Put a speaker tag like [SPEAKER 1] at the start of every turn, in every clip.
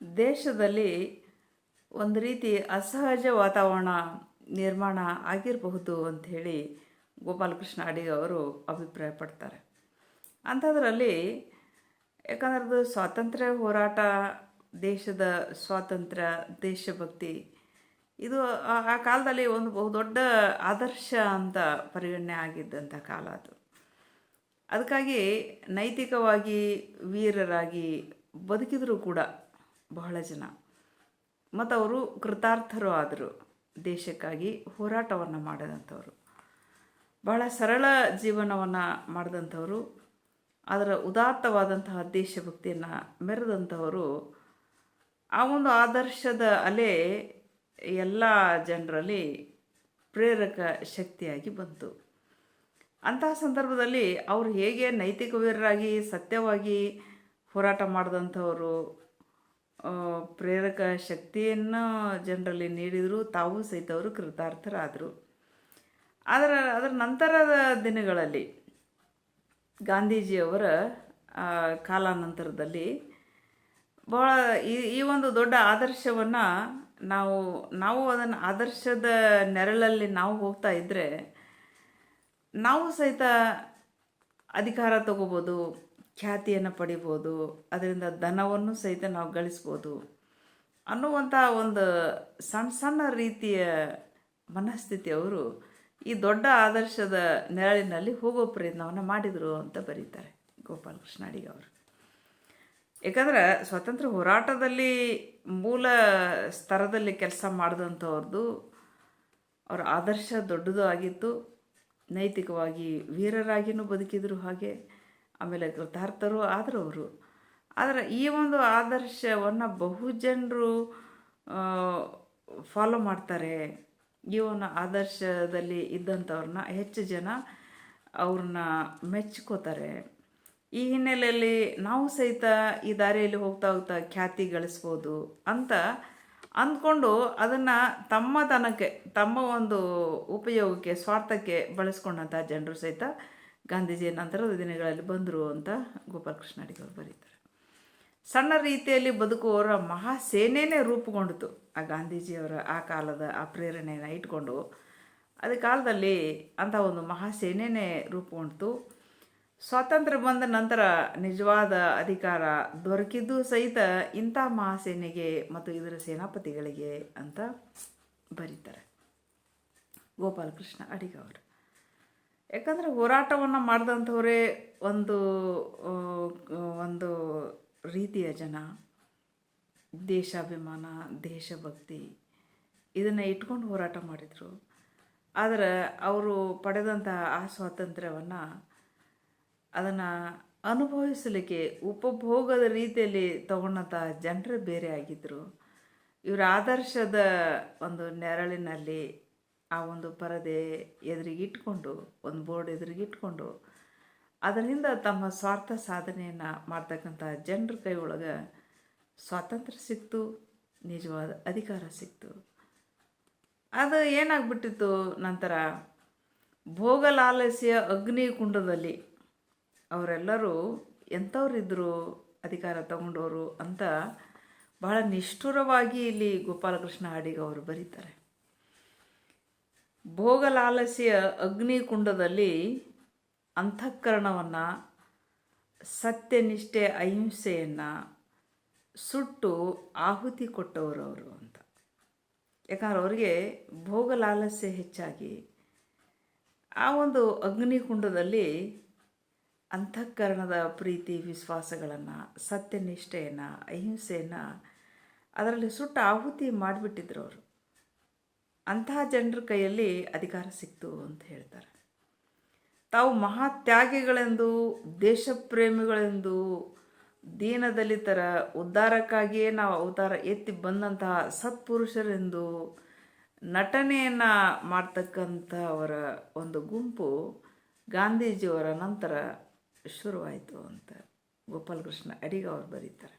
[SPEAKER 1] ದೇಶದಲ್ಲಿ ಒಂದು ರೀತಿ ಅಸಹಜ ವಾತಾವರಣ ನಿರ್ಮಾಣ ಆಗಿರಬಹುದು ಅಂಥೇಳಿ ಗೋಪಾಲಕೃಷ್ಣ ಅಡಿಗ ಅವರು ಅಭಿಪ್ರಾಯಪಡ್ತಾರೆ. ಅಂಥದ್ರಲ್ಲಿ ಯಾಕಂದ್ರೆ ಅದು ಸ್ವಾತಂತ್ರ್ಯ ಹೋರಾಟ, ದೇಶದ ಸ್ವಾತಂತ್ರ್ಯ, ದೇಶಭಕ್ತಿ ಇದು ಆ ಕಾಲದಲ್ಲಿ ಒಂದು ಬಹುದೊಡ್ಡ ಆದರ್ಶ ಅಂತ ಪರಿಗಣನೆ ಆಗಿದ್ದಂಥ ಕಾಲ ಅದು. ಅದಕ್ಕಾಗಿ ನೈತಿಕವಾಗಿ ವೀರರಾಗಿ ಬದುಕಿದರೂ ಕೂಡ ಬಹಳ ಜನ, ಮತ್ತು ಅವರು ಕೃತಾರ್ಥರು ಆದರು. ದೇಶಕ್ಕಾಗಿ ಹೋರಾಟವನ್ನು ಮಾಡಿದಂಥವ್ರು, ಬಹಳ ಸರಳ ಜೀವನವನ್ನು ಮಾಡಿದಂಥವರು, ಅದರ ಉದಾತ್ತವಾದಂತಹ ದೇಶಭಕ್ತಿಯನ್ನು ಮೆರೆದಂಥವರು. ಆ ಒಂದು ಆದರ್ಶದ ಅಲೆ ಎಲ್ಲ ಜನರಲ್ಲಿ ಪ್ರೇರಕ ಶಕ್ತಿಯಾಗಿ ಬಂತು. ಅಂತಹ ಸಂದರ್ಭದಲ್ಲಿ ಅವರು ಹೇಗೆ ನೈತಿಕ ವೀರರಾಗಿ ಸತ್ಯವಾಗಿ ಹೋರಾಟ ಮಾಡಿದಂಥವರು ಪ್ರೇರಕ ಶಕ್ತಿಯನ್ನು ಜನರಲ್ಲಿ ನೀಡಿದರು, ತಾವು ಸಹಿತ ಅವರು ಕೃತಾರ್ಥರಾದರು. ಅದರ ನಂತರದ ದಿನಗಳಲ್ಲಿ ಗಾಂಧೀಜಿಯವರ ಕಾಲಾನಂತರದಲ್ಲಿ ಭಾಳ ಈ ಒಂದು ದೊಡ್ಡ ಆದರ್ಶವನ್ನು ನಾವು ಅದನ್ನು ಆದರ್ಶದ ನೆರಳಲ್ಲಿ ನಾವು ಹೋಗ್ತಾ ಇದ್ದರೆ ನಾವು ಸಹಿತ ಅಧಿಕಾರ ತಗೋಬೋದು, ಖ್ಯಾತಿಯನ್ನು ಪಡಿಬೋದು, ಅದರಿಂದ ಧನವನ್ನು ಸಹಿತ ನಾವು ಗಳಿಸ್ಬೋದು ಅನ್ನುವಂಥ ಒಂದು ಸಣ್ಣ ಸಣ್ಣ ರೀತಿಯ ಮನಸ್ಥಿತಿಯವರು ಈ ದೊಡ್ಡ ಆದರ್ಶದ ನೆರಳಿನಲ್ಲಿ ಹೋಗೋ ಪ್ರಯತ್ನವನ್ನು ಮಾಡಿದರು ಅಂತ ಬರೀತಾರೆ ಗೋಪಾಲಕೃಷ್ಣ ಅಡಿಗ ಅವರು. ಯಾಕಂದ್ರೆ ಸ್ವಾತಂತ್ರ್ಯ ಹೋರಾಟದಲ್ಲಿ ಮೂಲ ಸ್ತರದಲ್ಲಿ ಕೆಲಸ ಮಾಡಿದಂಥವ್ರದ್ದು ಅವರ ಆದರ್ಶ ದೊಡ್ಡದು ಆಗಿತ್ತು. ನೈತಿಕವಾಗಿ ವೀರರಾಗಿಯೂ ಬದುಕಿದ್ರು, ಹಾಗೆ ಆಮೇಲೆ ಕೃತಾರ್ಥರು ಆದರು ಅವರು. ಆದರೆ ಈ ಒಂದು ಆದರ್ಶವನ್ನು ಬಹುಜನರು ಫಾಲೋ ಮಾಡ್ತಾರೆ. ಈ ಒಂದು ಆದರ್ಶದಲ್ಲಿ ಇದ್ದಂಥವ್ರನ್ನ ಹೆಚ್ಚು ಜನ ಅವ್ರನ್ನ ಮೆಚ್ಕೋತಾರೆ. ಈ ಹಿನ್ನೆಲೆಯಲ್ಲಿ ನಾವು ಸಹಿತ ಈ ದಾರಿಯಲ್ಲಿ ಹೋಗ್ತಾ ಹೋಗ್ತಾ ಖ್ಯಾತಿ ಗಳಿಸ್ಬೋದು ಅಂತ ಅಂದ್ಕೊಂಡು ಅದನ್ನು ತಮ್ಮತನಕ್ಕೆ, ತಮ್ಮ ಒಂದು ಉಪಯೋಗಕ್ಕೆ, ಸ್ವಾರ್ಥಕ್ಕೆ ಬಳಸ್ಕೊಂಡಂಥ ಜನರು ಸಹಿತ ಗಾಂಧೀಜಿ ನಂತರದ ದಿನಗಳಲ್ಲಿ ಬಂದರು ಅಂತ ಗೋಪಾಲಕೃಷ್ಣ ಅಡಿಗ ಅವರು ಬರೀತಾರೆ. ಸಣ್ಣ ರೀತಿಯಲ್ಲಿ ಬದುಕುವವರ ಮಹಾಸೇನೆಯೇ ರೂಪುಗೊಂಡಿತು. ಆ ಗಾಂಧೀಜಿಯವರ ಆ ಕಾಲದ ಆ ಪ್ರೇರಣೆಯನ್ನು ಇಟ್ಕೊಂಡು ಅದ ಕಾಲದಲ್ಲಿ ಅಂಥ ಒಂದು ಮಹಾಸೇನೆಯೇ ರೂಪುಗೊಂಡಿತು. ಸ್ವಾತಂತ್ರ್ಯ ಬಂದ ನಂತರ ನಿಜವಾದ ಅಧಿಕಾರ ದೊರಕಿದ್ದು ಸಹಿತ ಇಂಥ ಮಹಾಸೇನೆಗೆ ಮತ್ತು ಇದರ ಸೇನಾಪತಿಗಳಿಗೆ ಅಂತ ಬರೀತಾರೆ ಗೋಪಾಲಕೃಷ್ಣ ಅಡಿಗ ಅವರು. ಯಾಕಂದರೆ ಹೋರಾಟವನ್ನು ಮಾಡಿದಂಥವರೇ ಒಂದು ರೀತಿಯ ಜನ, ದೇಶಾಭಿಮಾನ, ದೇಶಭಕ್ತಿ ಇದನ್ನು ಇಟ್ಕೊಂಡು ಹೋರಾಟ ಮಾಡಿದರು. ಆದರೆ ಅವರು ಪಡೆದಂಥ ಆ ಸ್ವಾತಂತ್ರ್ಯವನ್ನು ಅದನ್ನು ಅನುಭವಿಸಲಿಕ್ಕೆ ಉಪಭೋಗದ ರೀತಿಯಲ್ಲಿ ತಗೊಂಡಂಥ ಜನರೇ ಬೇರೆ ಆಗಿದ್ದರು. ಇವರ ಆದರ್ಶದ ಒಂದು ನೆರಳಿನಲ್ಲಿ ಆ ಒಂದು ಪರದೆ ಎದುರಿಗಿಟ್ಕೊಂಡು, ಒಂದು ಬೋರ್ಡ್ ಎದುರಿಗಿಟ್ಕೊಂಡು ಅದರಿಂದ ತಮ್ಮ ಸ್ವಾರ್ಥ ಸಾಧನೆಯನ್ನು ಮಾಡ್ತಕ್ಕಂಥ ಜನರ ಕೈ ಒಳಗೆ ಸ್ವಾತಂತ್ರ್ಯ ಸಿಕ್ತು, ನಿಜವಾದ ಅಧಿಕಾರ ಸಿಕ್ತು. ಅದು ಏನಾಗ್ಬಿಟ್ಟಿತ್ತು ನಂತರ, ಭೋಗಲಾಲಸ್ಯ ಅಗ್ನಿಕುಂಡದಲ್ಲಿ ಅವರೆಲ್ಲರೂ ಎಂಥವ್ರಿದ್ದರು ಅಧಿಕಾರ ತಗೊಂಡವರು ಅಂತ ಬಹಳ ನಿಷ್ಠುರವಾಗಿ ಇಲ್ಲಿ ಗೋಪಾಲಕೃಷ್ಣ ಅಡಿಗ ಅವರು ಬರೀತಾರೆ. ಭೋಗಲಾಲಸ್ಯ ಅಗ್ನಿಕುಂಡದಲ್ಲಿ ಅಂತಃಕರಣವನ್ನು, ಸತ್ಯನಿಷ್ಠೆ, ಅಹಿಂಸೆಯನ್ನು ಸುಟ್ಟು ಆಹುತಿ ಕೊಟ್ಟವರು ಅವರು ಅಂತ. ಯಾಕಂದ್ರೆ ಅವರಿಗೆ ಭೋಗಲಾಲಸ್ಯ ಹೆಚ್ಚಾಗಿ ಆ ಒಂದು ಅಗ್ನಿಕುಂಡದಲ್ಲಿ ಅಂತಃಕರಣದ ಪ್ರೀತಿ ವಿಶ್ವಾಸಗಳನ್ನು, ಸತ್ಯನಿಷ್ಠೆಯನ್ನು, ಅಹಿಂಸೆಯನ್ನು ಅದರಲ್ಲಿ ಸುಟ್ಟು ಆಹುತಿ ಮಾಡಿಬಿಟ್ಟಿದ್ರು ಅವರು. ಅಂತಹ ಜನರ ಕೈಯಲ್ಲಿ ಅಧಿಕಾರ ಸಿಕ್ತು ಅಂತ ಹೇಳ್ತಾರೆ. ತಾವು ಮಹಾತ್ಯಾಗಿಗಳೆಂದು, ದೇಶಪ್ರೇಮಿಗಳೆಂದು, ದೀನದಲಿತರ ಉದ್ಧಾರಕ್ಕಾಗಿಯೇ ನಾವು ಅವತಾರ ಎತ್ತಿ ಬಂದಂತಹ ಸತ್ಪುರುಷರೆಂದು ನಟನೆಯನ್ನು ಮಾಡ್ತಕ್ಕಂಥವರ ಒಂದು ಗುಂಪು ಗಾಂಧೀಜಿಯವರ ನಂತರ ಶುರುವಾಯಿತು ಅಂತ ಗೋಪಾಲಕೃಷ್ಣ ಅಡಿಗ ಅವರು ಬರೀತಾರೆ.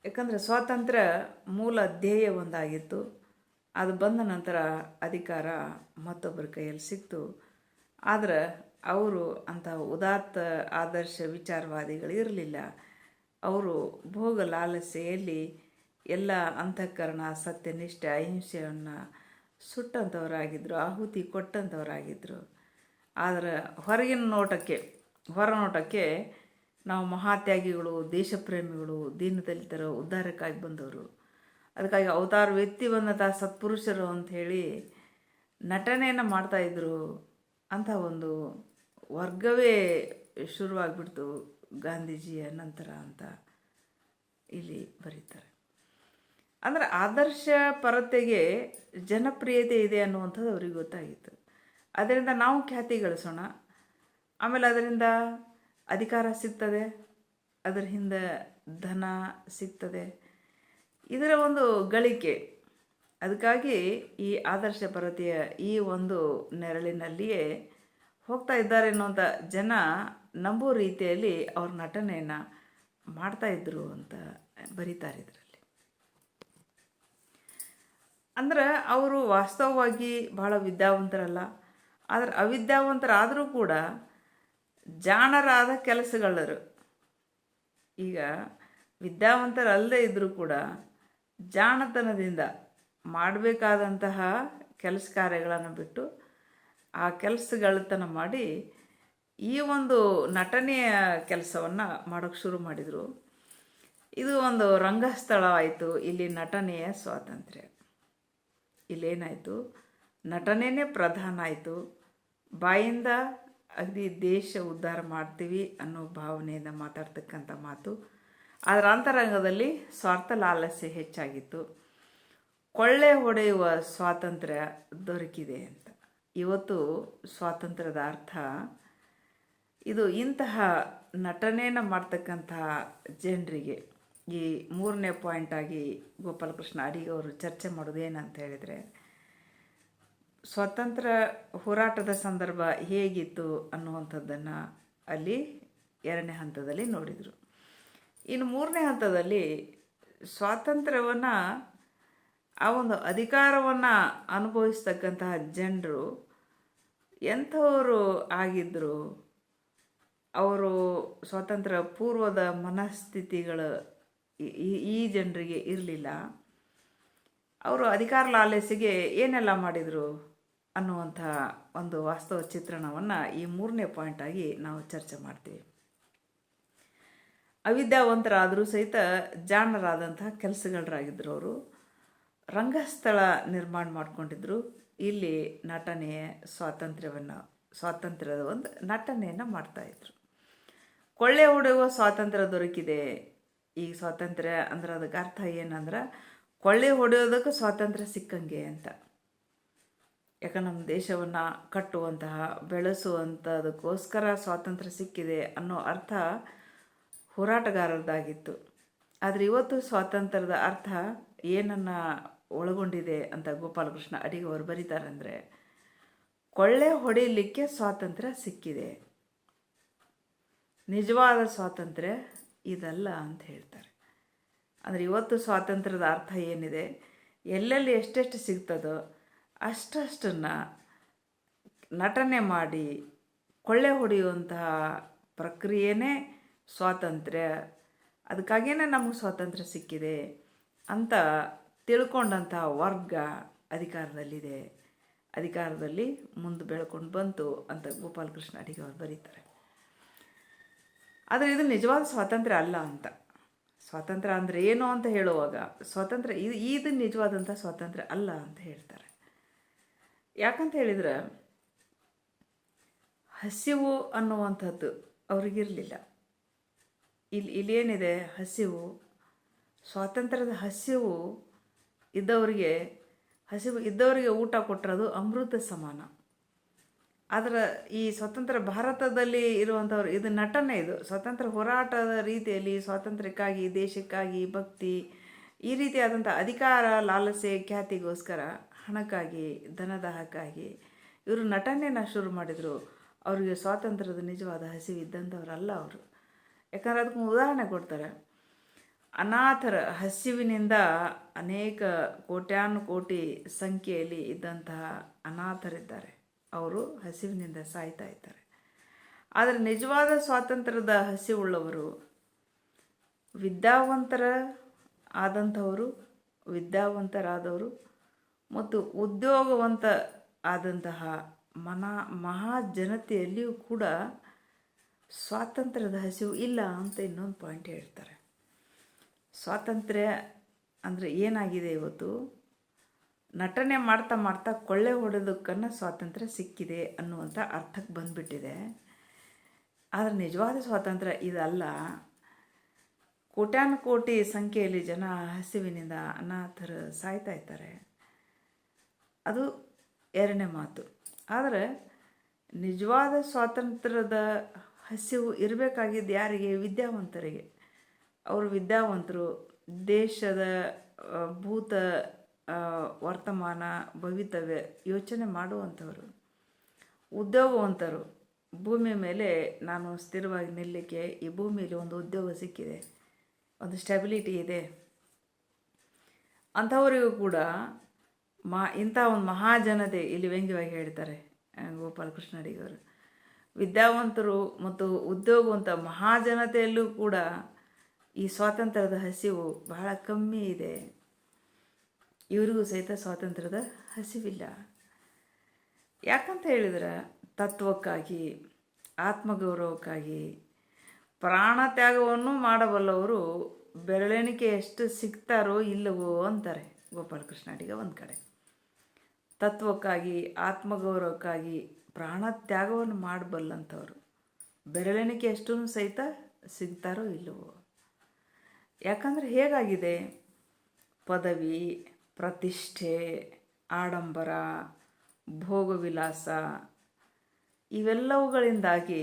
[SPEAKER 1] ಯಾಕಂದರೆ ಸ್ವಾತಂತ್ರ್ಯ ಮೂಲ ಧ್ಯೇಯ ಒಂದಾಗಿತ್ತು. ಅದು ಬಂದ ನಂತರ ಅಧಿಕಾರ ಮತ್ತೊಬ್ಬರ ಕೈಯಲ್ಲಿ ಸಿಕ್ತು. ಆದರೆ ಅವರು ಅಂಥ ಉದಾತ್ತ ಆದರ್ಶ ವಿಚಾರವಾದಿಗಳು ಇರಲಿಲ್ಲ. ಅವರು ಭೋಗ ಲಾಲಸೆಯಲ್ಲಿ ಎಲ್ಲ ಅಂತಃಕರಣ ಸತ್ಯನಿಷ್ಠೆ ಅಹಿಂಸೆಯನ್ನು ಸುಟ್ಟಂಥವರಾಗಿದ್ದರು, ಆಹುತಿ ಕೊಟ್ಟಂಥವರಾಗಿದ್ದರು. ಆದರೆ ಹೊರ ನೋಟಕ್ಕೆ ನಾವು ಮಹಾತ್ಯಾಗಿಗಳು, ದೇಶಪ್ರೇಮಿಗಳು, ದೀನದಲಿತರ ಉದ್ಧಾರಕ್ಕಾಗಿ ಬಂದವರು, ಅದಕ್ಕಾಗಿ ಅವತಾರ ವ್ಯಕ್ತಿ ಬಂದಂಥ ಸತ್ಪುರುಷರು ಅಂಥೇಳಿ ನಟನೆಯನ್ನು ಮಾಡ್ತಾಯಿದ್ರು ಅಂತ ಒಂದು ವರ್ಗವೇ ಶುರುವಾಗ್ಬಿಡ್ತು ಗಾಂಧೀಜಿಯ ನಂತರ ಅಂತ ಇಲ್ಲಿ ಬರೀತಾರೆ. ಅಂದರೆ ಆದರ್ಶ ಪರತೆಗೆ ಜನಪ್ರಿಯತೆ ಇದೆ ಅನ್ನುವಂಥದ್ದು ಅವ್ರಿಗೆ ಗೊತ್ತಾಗಿತ್ತು. ಅದರಿಂದ ನಾವು ಖ್ಯಾತಿ ಗಳಿಸೋಣ, ಆಮೇಲೆ ಅದರಿಂದ ಅಧಿಕಾರ ಸಿಗ್ತದೆ, ಅದರ ಹಿಂದೆ ಧನ ಸಿಗ್ತದೆ, ಇದರ ಒಂದು ಗಳಿಕೆ. ಅದಕ್ಕಾಗಿ ಈ ಆದರ್ಶ ಪರತೆಯ ಈ ಒಂದು ನೆರಳಿನಲ್ಲಿಯೇ ಹೋಗ್ತಾ ಇದ್ದಾರೆ ಅನ್ನುವಂಥ ಜನ ನಂಬೋ ರೀತಿಯಲ್ಲಿ ಅವ್ರ ನಟನೆಯನ್ನು ಮಾಡ್ತಾಯಿದ್ರು ಅಂತ ಬರೀತಾರೆ ಇದರಲ್ಲಿ. ಅಂದ್ರೆ ಅವರು ವಾಸ್ತವವಾಗಿ ಬಹಳ ವಿದ್ಯಾವಂತರಲ್ಲ, ಆದರೆ ಅವಿದ್ಯಾವಂತರಾದರೂ ಕೂಡ ಜಾಣರಾದ ಕೆಲಸಗಳರು. ಈಗ ವಿದ್ಯಾವಂತರಲ್ಲದೆ ಇದ್ದರೂ ಕೂಡ ಜಾಣತನದಿಂದ ಮಾಡಬೇಕಾದಂತಹ ಕೆಲಸ ಕಾರ್ಯಗಳನ್ನು ಬಿಟ್ಟು ಆ ಕೆಲಸಗಳತನ ಮಾಡಿ ಈ ಒಂದು ನಟನೆಯ ಕೆಲಸವನ್ನು ಮಾಡೋಕ್ಕೆ ಶುರು ಮಾಡಿದರು. ಇದು ಒಂದು ರಂಗಸ್ಥಳವಾಯಿತು ಇಲ್ಲಿ ನಟನೆಯ ಸ್ವಾತಂತ್ರ್ಯ. ಇಲ್ಲೇನಾಯಿತು, ನಟನೆಯೇ ಪ್ರಧಾನ ಆಯಿತು. ಬಾಯಿಂದ ಅಗದಿ ದೇಶ ಉದ್ಧಾರ ಮಾಡ್ತೀವಿ ಅನ್ನೋ ಭಾವನೆಯಿಂದ ಮಾತಾಡ್ತಕ್ಕಂಥ ಮಾತು. ಅದರ ಅಂತರಂಗದಲ್ಲಿ ಸ್ವಾರ್ಥ ಲಾಲಸೆ ಹೆಚ್ಚಾಗಿತ್ತು. ಕೊಳ್ಳೆ ಹೊಡೆಯುವ ಸ್ವಾತಂತ್ರ್ಯ ದೊರಕಿದೆ ಅಂತ. ಇವತ್ತು ಸ್ವಾತಂತ್ರ್ಯದ ಅರ್ಥ ಇದು ಇಂತಹ ನಟನೆಯನ್ನು ಮಾಡ್ತಕ್ಕಂತಹ ಜನರಿಗೆ. ಈ 3ನೇ ಪಾಯಿಂಟಾಗಿ ಗೋಪಾಲಕೃಷ್ಣ ಅಡಿಗ ಅವರು ಚರ್ಚೆ ಮಾಡೋದು ಏನಂತ ಹೇಳಿದರೆ, ಸ್ವಾತಂತ್ರ್ಯ ಹೋರಾಟದ ಸಂದರ್ಭ ಹೇಗಿತ್ತು ಅನ್ನುವಂಥದ್ದನ್ನು ಅಲ್ಲಿ 2ನೇ ಹಂತದಲ್ಲಿ ನೋಡಿದರು. ಇನ್ನು 3ನೇ ಹಂತದಲ್ಲಿ ಸ್ವಾತಂತ್ರ್ಯವನ್ನು, ಆ ಒಂದು ಅಧಿಕಾರವನ್ನು ಅನುಭವಿಸ್ತಕ್ಕಂತಹ ಜನರು ಎಂಥವರು ಆಗಿದ್ದರು, ಅವರು ಸ್ವಾತಂತ್ರ್ಯ ಪೂರ್ವದ ಮನಸ್ಥಿತಿಗಳು ಈ ಜನರಿಗೆ ಇರಲಿಲ್ಲ, ಅವರು ಅಧಿಕಾರ ಲಾಲಸೆಗೆ ಏನೆಲ್ಲ ಮಾಡಿದರು ಅನ್ನುವಂಥ ಒಂದು ವಾಸ್ತವ ಚಿತ್ರಣವನ್ನು ಈ 3ನೇ ಪಾಯಿಂಟಾಗಿ ನಾವು ಚರ್ಚೆ ಮಾಡ್ತೀವಿ. ಅವಿದ್ಯಾವಂತರಾದರೂ ಸಹಿತ ಜಾಣರಾದಂಥ ಕೆಲಸಗಾರರಾಗಿದ್ದರು. ಅವರು ರಂಗಸ್ಥಳ ನಿರ್ಮಾಣ ಮಾಡಿಕೊಂಡಿದ್ರು. ಇಲ್ಲಿ ನಟನೆಯ ಸ್ವಾತಂತ್ರ್ಯದ ಒಂದು ನಟನೆಯನ್ನು ಮಾಡ್ತಾಯಿದ್ರು. ಕೊಳ್ಳೆ ಹೊಡೆಯುವ ಸ್ವಾತಂತ್ರ್ಯ ದೊರಕಿದೆ. ಈ ಸ್ವಾತಂತ್ರ್ಯ ಅಂದ್ರೆ ಅದಕ್ಕೆ ಅರ್ಥ ಏನಂದ್ರೆ ಕೊಳ್ಳೆ ಹೊಡೆಯೋದಕ್ಕೆ ಸ್ವಾತಂತ್ರ್ಯ ಸಿಕ್ಕಂಗೆ ಅಂತ. ಯಾಕೆ ನಮ್ಮ ದೇಶವನ್ನು ಕಟ್ಟುವಂತಹ, ಬೆಳೆಸುವಂಥದಕ್ಕೋಸ್ಕರ ಸ್ವಾತಂತ್ರ್ಯ ಸಿಕ್ಕಿದೆ ಅನ್ನೋ ಅರ್ಥ ಹೋರಾಟಗಾರರದಾಗಿತ್ತು. ಆದರೆ ಇವತ್ತು ಸ್ವಾತಂತ್ರ್ಯದ ಅರ್ಥ ಏನನ್ನು ಒಳಗೊಂಡಿದೆ ಅಂತ ಗೋಪಾಲಕೃಷ್ಣ ಅಡಿಗ ಅವರು ಬರೀತಾರೆ ಅಂದರೆ, ಕೊಳ್ಳೆ ಹೊಡೆಯಲಿಕ್ಕೆ ಸ್ವಾತಂತ್ರ್ಯ ಸಿಕ್ಕಿದೆ, ನಿಜವಾದ ಸ್ವಾತಂತ್ರ್ಯ ಇದಲ್ಲ ಅಂತ ಹೇಳ್ತಾರೆ. ಅಂದರೆ ಇವತ್ತು ಸ್ವಾತಂತ್ರ್ಯದ ಅರ್ಥ ಏನಿದೆ, ಎಲ್ಲೆಲ್ಲಿ ಎಷ್ಟೆಷ್ಟು ಸಿಗ್ತದೋ ಅಷ್ಟನ್ನು ನಟನೆ ಮಾಡಿ ಕೊಳ್ಳೆ ಹೊಡೆಯುವಂತಹ ಪ್ರಕ್ರಿಯೆನೇ ಸ್ವಾತಂತ್ರ್ಯ. ಅದಕ್ಕಾಗಿಯೇ ನಮಗೆ ಸ್ವಾತಂತ್ರ್ಯ ಸಿಕ್ಕಿದೆ ಅಂತ ತಿಳ್ಕೊಂಡಂತಹ ವರ್ಗ ಅಧಿಕಾರದಲ್ಲಿದೆ, ಅಧಿಕಾರದಲ್ಲಿ ಮುಂದೆ ಬೆಳ್ಕೊಂಡು ಬಂತು ಅಂತ ಗೋಪಾಲಕೃಷ್ಣ ಅಡಿಗ ಅವರು ಬರೀತಾರೆ. ಆದರೆ ಇದು ನಿಜವಾದ ಸ್ವಾತಂತ್ರ್ಯ ಅಲ್ಲ ಅಂತ. ಸ್ವಾತಂತ್ರ್ಯ ಅಂದರೆ ಏನು ಅಂತ ಹೇಳುವಾಗ ಸ್ವಾತಂತ್ರ್ಯ ಇದು ನಿಜವಾದಂಥ ಸ್ವಾತಂತ್ರ್ಯ ಅಲ್ಲ ಅಂತ ಹೇಳ್ತಾರೆ. ಯಾಕಂತ ಹೇಳಿದರೆ, ಹಸಿವು ಅನ್ನುವಂಥದ್ದು ಅವ್ರಿಗಿರಲಿಲ್ಲ. ಇಲ್ಲೇನಿದೆ ಹಸಿವು, ಸ್ವಾತಂತ್ರ್ಯದ ಹಸಿವು ಇದ್ದವರಿಗೆ ಊಟ ಕೊಟ್ಟರದು ಅಮೃತ ಸಮಾನ. ಆದರೆ ಈ ಸ್ವತಂತ್ರ ಭಾರತದಲ್ಲಿ ಇರುವಂಥವ್ರು ಇದು ನಟನೆ. ಇದು ಸ್ವಾತಂತ್ರ್ಯ ಹೋರಾಟದ ರೀತಿಯಲ್ಲಿ ಸ್ವಾತಂತ್ರ್ಯಕ್ಕಾಗಿ, ದೇಶಕ್ಕಾಗಿ, ಭಕ್ತಿ, ಈ ರೀತಿಯಾದಂಥ ಅಧಿಕಾರ ಲಾಲಸೆ ಖ್ಯಾತಿಗೋಸ್ಕರ, ಹಣಕ್ಕಾಗಿ, ಧನದಾಹಕ್ಕಾಗಿ ಇವರು ನಟನೆಯನ್ನು ಶುರು ಮಾಡಿದರು. ಅವರಿಗೆ ಸ್ವಾತಂತ್ರ್ಯದ ನಿಜವಾದ ಹಸಿವು ಇದ್ದಂಥವ್ರಲ್ಲ ಅವರು. ಯಾಕಂದ್ರೆ ಅದಕ್ಕೆ ಉದಾಹರಣೆ ಕೊಡ್ತಾರೆ. ಅನಾಥರ ಹಸಿವಿನಿಂದ ಅನೇಕ ಕೋಟ್ಯಾನುಕೋಟಿ ಸಂಖ್ಯೆಯಲ್ಲಿ ಇದ್ದಂತಹ ಅನಾಥರಿದ್ದಾರೆ, ಅವರು ಹಸಿವಿನಿಂದ ಸಾಯ್ತಾ ಇದ್ದಾರೆ. ಆದರೆ ನಿಜವಾದ ಸ್ವಾತಂತ್ರ್ಯದ ಹಸಿವುಳ್ಳವರು ವಿದ್ಯಾವಂತರ ಆದಂಥವರು, ವಿದ್ಯಾವಂತರಾದವರು ಮತ್ತು ಉದ್ಯೋಗವಂತ ಆದಂತಹ ಮಹಾಜನತೆಯಲ್ಲಿಯೂ ಕೂಡ ಸ್ವಾತಂತ್ರ್ಯದ ಹಸಿವು ಇಲ್ಲ ಅಂತ ಇನ್ನೊಂದು ಪಾಯಿಂಟ್ ಹೇಳ್ತಾರೆ. ಸ್ವಾತಂತ್ರ್ಯ ಅಂದರೆ ಏನಾಗಿದೆ ಇವತ್ತು, ನಟನೆ ಮಾಡ್ತಾ ಮಾಡ್ತಾ ಕೊಳ್ಳೆ ಹೊಡೆದಕ್ಕನ್ನು ಸ್ವಾತಂತ್ರ್ಯ ಸಿಕ್ಕಿದೆ ಅನ್ನುವಂಥ ಅರ್ಥಕ್ಕೆ ಬಂದುಬಿಟ್ಟಿದೆ. ಆದರೆ ನಿಜವಾದ ಸ್ವಾತಂತ್ರ್ಯ ಇದಲ್ಲ. ಕೋಟ್ಯಾನುಕೋಟಿ ಸಂಖ್ಯೆಯಲ್ಲಿ ಜನ ಹಸಿವಿನಿಂದ ಅನಾಥರು ಸಾಯ್ತಾ ಇದ್ದಾರೆ. ಅದು ಎರಡನೇ ಮಾತು. ಆದರೆ ನಿಜವಾದ ಸ್ವಾತಂತ್ರ್ಯದ ಹಸಿವು ಇರಬೇಕಾಗಿದ್ದು ಯಾರಿಗೆ? ವಿದ್ಯಾವಂತರಿಗೆ. ಅವರು ವಿದ್ಯಾವಂತರು, ದೇಶದ ಭೂತ ವರ್ತಮಾನ ಭವಿತವ್ಯ ಯೋಚನೆ ಮಾಡುವಂಥವರು, ಉದ್ಯೋಗವಂತರು. ಭೂಮಿ ಮೇಲೆ ನಾನು ಸ್ಥಿರವಾಗಿ ನಿಲ್ಲಲಿಕ್ಕೆ ಈ ಭೂಮಿಯಲ್ಲಿ ಒಂದು ಉದ್ಯೋಗ ಸಿಕ್ಕಿದೆ, ಒಂದು ಸ್ಟೆಬಿಲಿಟಿ ಇದೆ ಅಂಥವರಿಗೂ ಕೂಡ ಇಂಥ ಒಂದು ಮಹಾಜನತೆ, ಇಲ್ಲಿ ವ್ಯಂಗ್ಯವಾಗಿ ಹೇಳ್ತಾರೆ ಗೋಪಾಲಕೃಷ್ಣ ಅಡಿಗವರು, ವಿದ್ಯಾವಂತರು ಮತ್ತು ಉದ್ಯೋಗವಂತ ಮಹಾಜನತೆಯಲ್ಲೂ ಕೂಡ ಈ ಸ್ವಾತಂತ್ರ್ಯದ ಹಸಿವು ಬಹಳ ಕಮ್ಮಿ ಇದೆ. ಇವರಿಗೂ ಸಹಿತ ಸ್ವಾತಂತ್ರ್ಯದ ಹಸಿವಿಲ್ಲ. ಯಾಕಂತ ಹೇಳಿದ್ರೆ ತತ್ವಕ್ಕಾಗಿ, ಆತ್ಮಗೌರವಕ್ಕಾಗಿ ಪ್ರಾಣ ತ್ಯಾಗವನ್ನು ಮಾಡಬಲ್ಲವರು ಬೆರಳೆಣಿಕೆಯಷ್ಟು ಸಿಗ್ತಾರೋ ಇಲ್ಲವೋ ಅಂತಾರೆ ಗೋಪಾಲಕೃಷ್ಣ ಅಡಿಗ ಒಂದು ಕಡೆ. ತತ್ವಕ್ಕಾಗಿ, ಆತ್ಮಗೌರವಕ್ಕಾಗಿ ಪ್ರಾಣ ತ್ಯಾಗವನ್ನು ಮಾಡಬಲ್ಲಂಥವ್ರು ಬೆರಳೆಣಿಕೆಯಷ್ಟು ಸಹಿತ ಸಿಗ್ತಾರೋ ಇಲ್ಲವೋ. ಯಾಕಂದರೆ ಹೇಗಾಗಿದೆ, ಪದವಿ, ಪ್ರತಿಷ್ಠೆ, ಆಡಂಬರ, ಭೋಗವಿಲಾಸ ಇವೆಲ್ಲವುಗಳಿಂದಾಗಿ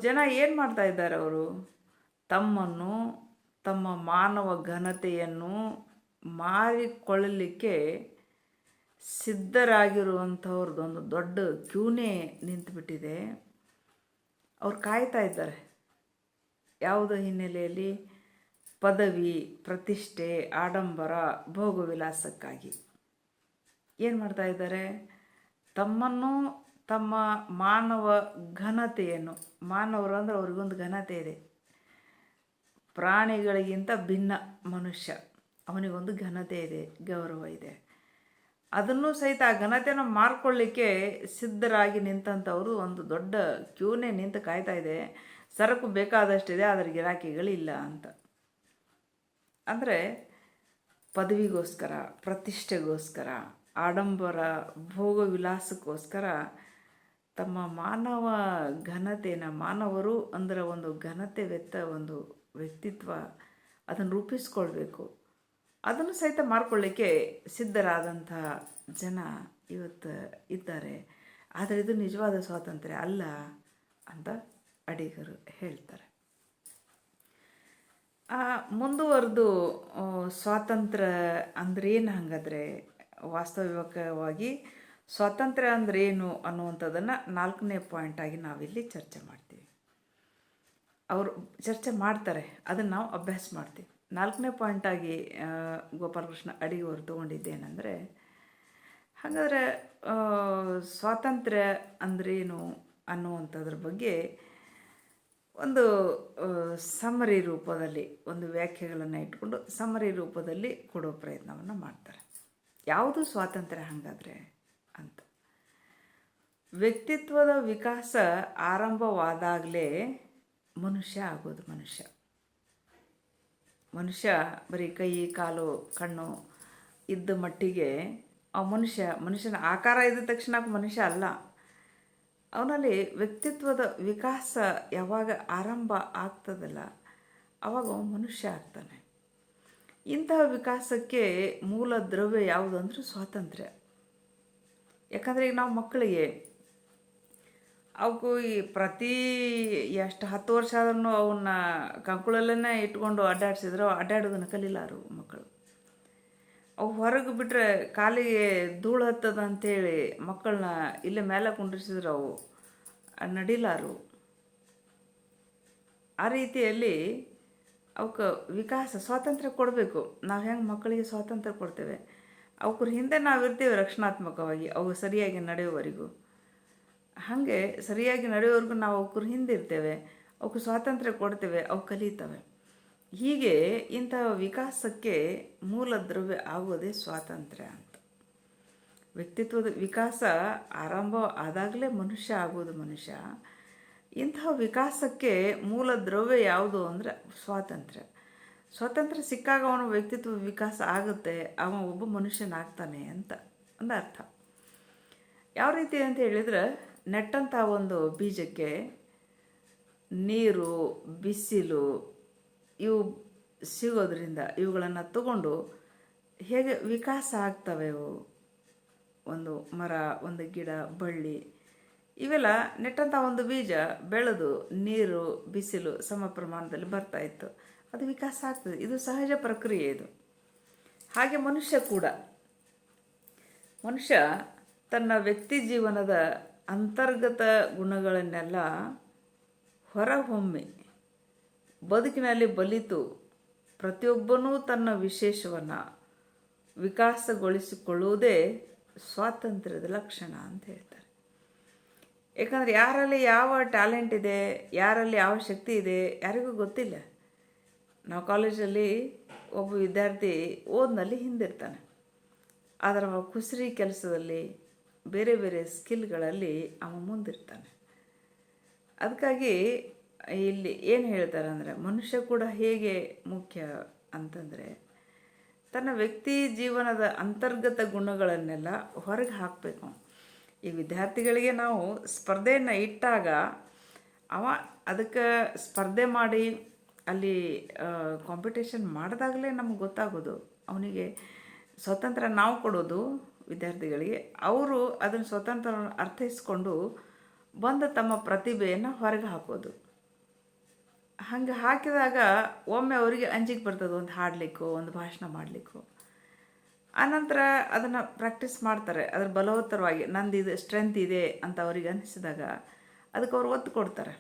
[SPEAKER 1] ಜನ ಏನು ಮಾಡ್ತಾ ಇದ್ದಾರೆ, ಅವರು ತಮ್ಮನ್ನು, ತಮ್ಮ ಮಾನವ ಘನತೆಯನ್ನು ಮಾರಿಕೊಳ್ಳಲಿಕ್ಕೆ ಸಿದ್ಧರಾಗಿರುವಂಥವ್ರದ್ದೊಂದು ದೊಡ್ಡ ಕ್ಯೂನೇ ನಿಂತುಬಿಟ್ಟಿದೆ. ಅವ್ರು ಕಾಯ್ತಾ ಇದ್ದಾರೆ. ಯಾವುದೋ ಹಿನ್ನೆಲೆಯಲ್ಲಿ ಪದವಿ, ಪ್ರತಿಷ್ಠೆ, ಆಡಂಬರ, ಭೋಗವಿಲಾಸಕ್ಕಾಗಿ ಏನು ಮಾಡ್ತಾ ಇದ್ದಾರೆ, ತಮ್ಮನ್ನು, ತಮ್ಮ ಮಾನವ ಘನತೆಯನ್ನು, ಮಾನವರು ಅಂದರೆ ಅವ್ರಿಗೊಂದು ಘನತೆ ಇದೆ, ಪ್ರಾಣಿಗಳಿಗಿಂತ ಭಿನ್ನ ಮನುಷ್ಯ, ಅವನಿಗೊಂದು ಘನತೆ ಇದೆ, ಗೌರವ ಇದೆ, ಅದನ್ನು ಸಹಿತ ಆ ಘನತೆಯನ್ನು ಮಾರ್ಕೊಳ್ಳಿಕ್ಕೆ ಸಿದ್ಧರಾಗಿ ನಿಂತಂಥವರು ಒಂದು ದೊಡ್ಡ ಕ್ಯೂನೇ ನಿಂತು ಕಾಯ್ತಾ ಇದೆ. ಸರಕು ಬೇಕಾದಷ್ಟಿದೆ, ಆದರೆ ಗಿರಾಕಿಗಳಿಲ್ಲ ಅಂತ. ಅಂದರೆ ಪದವಿಗೋಸ್ಕರ, ಪ್ರತಿಷ್ಠೆಗೋಸ್ಕರ, ಆಡಂಬರ, ಭೋಗವಿಲಾಸಕ್ಕೋಸ್ಕರ ತಮ್ಮ ಮಾನವ ಘನತೆಯನ್ನು, ಮಾನವರು ಅಂದರೆ ಒಂದು ಘನತೆವೆತ್ತ ಒಂದು ವ್ಯಕ್ತಿತ್ವ, ಅದನ್ನು ರೂಪಿಸ್ಕೊಳ್ಬೇಕು, ಅದನ್ನು ಸಹಿತ ಮಾರ್ಕೊಳ್ಳಿಕ್ಕೆ ಸಿದ್ಧರಾದಂಥ ಜನ ಇವತ್ತು ಇದ್ದಾರೆ. ಆದರೆ ಇದು ನಿಜವಾದ ಸ್ವಾತಂತ್ರ್ಯ ಅಲ್ಲ ಅಂತ ಅಡಿಗರು ಹೇಳ್ತಾರೆ. ಮುಂದುವರೆದು ಸ್ವಾತಂತ್ರ್ಯ ಅಂದ್ರೇನು, ಹಾಗಾದರೆ ವಾಸ್ತವಿಕವಾಗಿ ಸ್ವಾತಂತ್ರ್ಯ ಅಂದ್ರೇನು ಅನ್ನುವಂಥದ್ದನ್ನು 4ನೇ ಪಾಯಿಂಟಾಗಿ ನಾವಿಲ್ಲಿ ಚರ್ಚೆ ಮಾಡ್ತೀವಿ. ಅವರು ಚರ್ಚೆ ಮಾಡ್ತಾರೆ, ಅದನ್ನು ನಾವು ಅಭ್ಯಾಸ ಮಾಡ್ತೀವಿ. 4ನೇ ಪಾಯಿಂಟಾಗಿ ಗೋಪಾಲಕೃಷ್ಣ ಅಡಿಗವರು ತೊಗೊಂಡಿದ್ದೇನೆಂದರೆ, ಹಾಗಾದರೆ ಸ್ವಾತಂತ್ರ್ಯ ಅಂದ್ರೇನು ಅನ್ನುವಂಥದ್ರ ಬಗ್ಗೆ ಒಂದು ಸಮರಿ ರೂಪದಲ್ಲಿ, ಒಂದು ವ್ಯಾಖ್ಯೆಗಳನ್ನು ಇಟ್ಕೊಂಡು ಸಮರಿ ರೂಪದಲ್ಲಿ ಕೊಡೋ ಪ್ರಯತ್ನವನ್ನು ಮಾಡ್ತಾರೆ. ಯಾವುದು ಸ್ವಾತಂತ್ರ್ಯ ಹಾಗಾದರೆ ಅಂತ. ವ್ಯಕ್ತಿತ್ವದ ವಿಕಾಸ ಆರಂಭವಾದಾಗಲೇ ಮನುಷ್ಯ ಆಗೋದು. ಮನುಷ್ಯ ಬರೀ ಕೈ, ಕಾಲು, ಕಣ್ಣು ಇದ್ದ ಮಟ್ಟಿಗೆ ಆ ಮನುಷ್ಯನ ಆಕಾರ ಇದ್ದ ತಕ್ಷಣ ಮನುಷ್ಯ ಅಲ್ಲ. ಅವನಲ್ಲಿ ವ್ಯಕ್ತಿತ್ವದ ವಿಕಾಸ ಯಾವಾಗ ಆರಂಭ ಆಗ್ತದಲ್ಲ ಆವಾಗ ಮನುಷ್ಯ ಆಗ್ತಾನೆ. ಇಂತಹ ವಿಕಾಸಕ್ಕೆ ಮೂಲ ದ್ರವ್ಯ ಯಾವುದು ಅಂದರೆ ಸ್ವಾತಂತ್ರ್ಯ. ಯಾಕಂದರೆ ಈಗ ನಾವು ಮಕ್ಕಳಿಗೆ ಅವಕ್ಕೂ ಈ ಪ್ರತಿ ಎಷ್ಟು 10 ವರ್ಷ ಆದ್ರೂ ಅವನ್ನ ಕಂಕುಳಲ್ಲೇ ಇಟ್ಕೊಂಡು ಅಡ್ಡಾಡ್ಸಿದ್ರು ಅಡ್ಡಾಡೋದನ್ನು ಕಲೀಲಾರು ಮಕ್ಕಳು. ಅವು ಹೊರಗೆ ಬಿಟ್ಟರೆ ಕಾಲಿಗೆ ಧೂಳು ಹತ್ತದ ಅಂಥೇಳಿ ಮಕ್ಕಳನ್ನ ಇಲ್ಲೇ ಮೇಲೆ ಕುಂಡ್ರಿಸಿದ್ರು ಅವು ನಡಿಲಾರು. ಆ ರೀತಿಯಲ್ಲಿ ಅವಕ್ಕೆ ವಿಕಾಸ ಸ್ವಾತಂತ್ರ್ಯ ಕೊಡಬೇಕು. ನಾವು ಹೆಂಗೆ ಮಕ್ಕಳಿಗೆ ಸ್ವಾತಂತ್ರ್ಯ ಕೊಡ್ತೇವೆ, ಅವ್ರ ಹಿಂದೆ ನಾವಿರ್ತೇವೆ ರಕ್ಷಣಾತ್ಮಕವಾಗಿ, ಅವು ಸರಿಯಾಗಿ ನಡೆಯುವವರೆಗೂ. ಹಾಗೆ ಸರಿಯಾಗಿ ನಡೆಯೋವರೆಗೂ ನಾವು ಅವ್ರ ಹಿಂದೆ ಇರ್ತೇವೆ. ಅವಕ್ಕೆ ಸ್ವಾತಂತ್ರ್ಯ ಕೊಡ್ತೇವೆ, ಅವು ಕಲಿತವೆ. ಹೀಗೆ ಇಂತಹ ವಿಕಾಸಕ್ಕೆ ಮೂಲ ದ್ರವ್ಯ ಆಗೋದೇ ಸ್ವಾತಂತ್ರ್ಯ ಅಂತ. ವ್ಯಕ್ತಿತ್ವದ ವಿಕಾಸ ಆರಂಭ ಆದಾಗಲೇ ಮನುಷ್ಯ ಆಗೋದು ಮನುಷ್ಯ. ಇಂತಹ ವಿಕಾಸಕ್ಕೆ ಮೂಲ ದ್ರವ್ಯ ಯಾವುದು ಅಂದರೆ ಸ್ವಾತಂತ್ರ್ಯ. ಸ್ವಾತಂತ್ರ್ಯ ಸಿಕ್ಕಾಗ ಅವನ ವ್ಯಕ್ತಿತ್ವ ವಿಕಾಸ ಆಗುತ್ತೆ, ಅವ ಒಬ್ಬ ಮನುಷ್ಯನಾಗ್ತಾನೆ ಅಂತ ಒಂದು ಅರ್ಥ. ಯಾವ ರೀತಿ ಅಂತ ಹೇಳಿದರೆ, ನೆಟ್ಟಂಥ ಒಂದು ಬೀಜಕ್ಕೆ ನೀರು, ಬಿಸಿಲು ಇವು ಸಿಗೋದ್ರಿಂದ ಇವುಗಳನ್ನು ತಗೊಂಡು ಹೇಗೆ ವಿಕಾಸ ಆಗ್ತವೆ ಅವು. ಒಂದು ಮರ, ಒಂದು ಗಿಡ, ಬಳ್ಳಿ ಇವೆಲ್ಲ ನೆಟ್ಟಂಥ ಒಂದು ಬೀಜ ಬೆಳೆದು ನೀರು, ಬಿಸಿಲು ಸಮ ಪ್ರಮಾಣದಲ್ಲಿ ಬರ್ತಾಯಿತ್ತು, ಅದು ವಿಕಾಸ ಆಗ್ತದೆ. ಇದು ಸಹಜ ಪ್ರಕ್ರಿಯೆ ಇದು. ಹಾಗೆ ಮನುಷ್ಯ ಕೂಡ, ಮನುಷ್ಯ ತನ್ನ ವ್ಯಕ್ತಿ ಜೀವನದ ಅಂತರ್ಗತ ಗುಣಗಳನ್ನೆಲ್ಲ ಹೊರಹೊಮ್ಮಿ ಬದುಕಿನಲ್ಲಿ ಬಲಿತು ಪ್ರತಿಯೊಬ್ಬನೂ ತನ್ನ ವಿಶೇಷವನ್ನು ವಿಕಾಸಗೊಳಿಸಿಕೊಳ್ಳುವುದೇ ಸ್ವಾತಂತ್ರ್ಯದ ಲಕ್ಷಣ ಅಂತ ಹೇಳ್ತಾರೆ. ಯಾಕಂದರೆ ಯಾರಲ್ಲಿ ಯಾವ ಟ್ಯಾಲೆಂಟ್ ಇದೆ, ಯಾರಲ್ಲಿ ಯಾವ ಶಕ್ತಿ ಇದೆ ಯಾರಿಗೂ ಗೊತ್ತಿಲ್ಲ. ನಾವು ಕಾಲೇಜಲ್ಲಿ ಒಬ್ಬ ವಿದ್ಯಾರ್ಥಿ ಓದಿನಲ್ಲಿ ಹಿಂದಿರ್ತಾನೆ, ಆದರೆ ಅವ ಕುಸರಿ ಕೆಲಸದಲ್ಲಿ ಬೇರೆ ಬೇರೆ ಸ್ಕಿಲ್ಗಳಲ್ಲಿ ಅವ ಮುಂದಿರ್ತಾನೆ. ಅದಕ್ಕಾಗಿ ಇಲ್ಲಿ ಏನು ಹೇಳ್ತಾರೆ ಅಂದರೆ, ಮನುಷ್ಯ ಕೂಡ ಹೇಗೆ ಮುಖ್ಯ ಅಂತಂದರೆ, ತನ್ನ ವ್ಯಕ್ತಿ ಜೀವನದ ಅಂತರ್ಗತ ಗುಣಗಳನ್ನೆಲ್ಲ ಹೊರಗೆ ಹಾಕಬೇಕು. ಈ ವಿದ್ಯಾರ್ಥಿಗಳಿಗೆ ನಾವು ಸ್ಪರ್ಧೆಯನ್ನು ಇಟ್ಟಾಗ ಅವ ಅದಕ್ಕೆ ಸ್ಪರ್ಧೆ ಮಾಡಿ ಅಲ್ಲಿ ಕಾಂಪಿಟೇಷನ್ ಮಾಡಿದಾಗಲೇ ನಮ್ಗೆ ಗೊತ್ತಾಗೋದು ಅವನಿಗೆ ಸ್ವತಂತ್ರ ನಾವು ಕೊಡೋದು ವಿದ್ಯಾರ್ಥಿಗಳಿಗೆ. ಅವರು ಅದನ್ನು ಸ್ವತಂತ್ರವನ್ನು ಅರ್ಥೈಸ್ಕೊಂಡು ಬಂದು ತಮ್ಮ ಪ್ರತಿಭೆಯನ್ನು ಹೊರಗೆ ಹಾಕೋದು. ಹಾಗೆ ಹಾಕಿದಾಗ ಒಮ್ಮೆ ಅವರಿಗೆ ಅಂಜಿಕೆ ಬರ್ತದೆ, ಒಂದು ಹಾಡಲಿಕ್ಕೋ ಒಂದು ಭಾಷಣ ಮಾಡಲಿಕ್ಕೋ. ಆನಂತರ ಅದನ್ನು ಪ್ರಾಕ್ಟೀಸ್ ಮಾಡ್ತಾರೆ, ಅದ್ರ ಬಲವತ್ತರವಾಗಿ ನಂದು ಇದು ಸ್ಟ್ರೆಂತ್ ಇದೆ ಅಂತ ಅವ್ರಿಗೆ ಅನಿಸಿದಾಗ ಅದಕ್ಕೆ ಅವ್ರು ಒತ್ತು ಕೊಡ್ತಾರೆ,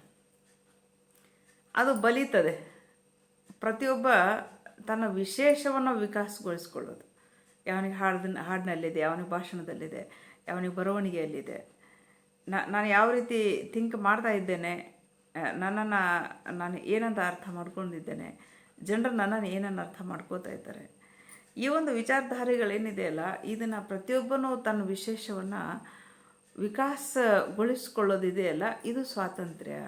[SPEAKER 1] ಅದು ಬಲೀತದೆ. ಪ್ರತಿಯೊಬ್ಬ ತನ್ನ ವಿಶೇಷವನ್ನು ವಿಕಾಸಗೊಳಿಸ್ಕೊಳ್ಳೋದು. ಯಾವನಿಗೆ ಹಾಡಿನಲ್ಲಿದೆ, ಯಾವನಿಗೆ ಭಾಷಣದಲ್ಲಿದೆ, ಯಾವನಿಗೆ ಬರವಣಿಗೆಯಲ್ಲಿದೆ. ನಾನು ಯಾವ ರೀತಿ ಥಿಂಕ್ ಮಾಡ್ತಾ ಇದ್ದೇನೆ, ನನ್ನನ್ನು ನಾನು ಏನಂತ ಅರ್ಥ ಮಾಡ್ಕೊಂಡಿದ್ದೇನೆ, ಜನರು ನನ್ನನ್ನು ಏನನ್ನು ಅರ್ಥ ಮಾಡ್ಕೋತಾ ಇದ್ದಾರೆ. ಈ ಒಂದು ವಿಚಾರಧಾರೆಗಳೇನಿದೆಯಲ್ಲ, ಇದನ್ನು ಪ್ರತಿಯೊಬ್ಬನೂ ತನ್ನ ವಿಶೇಷವನ್ನು ವಿಕಾಸಗೊಳಿಸ್ಕೊಳ್ಳೋದಿದೆಯಲ್ಲ, ಇದು ಸ್ವಾತಂತ್ರ್ಯ.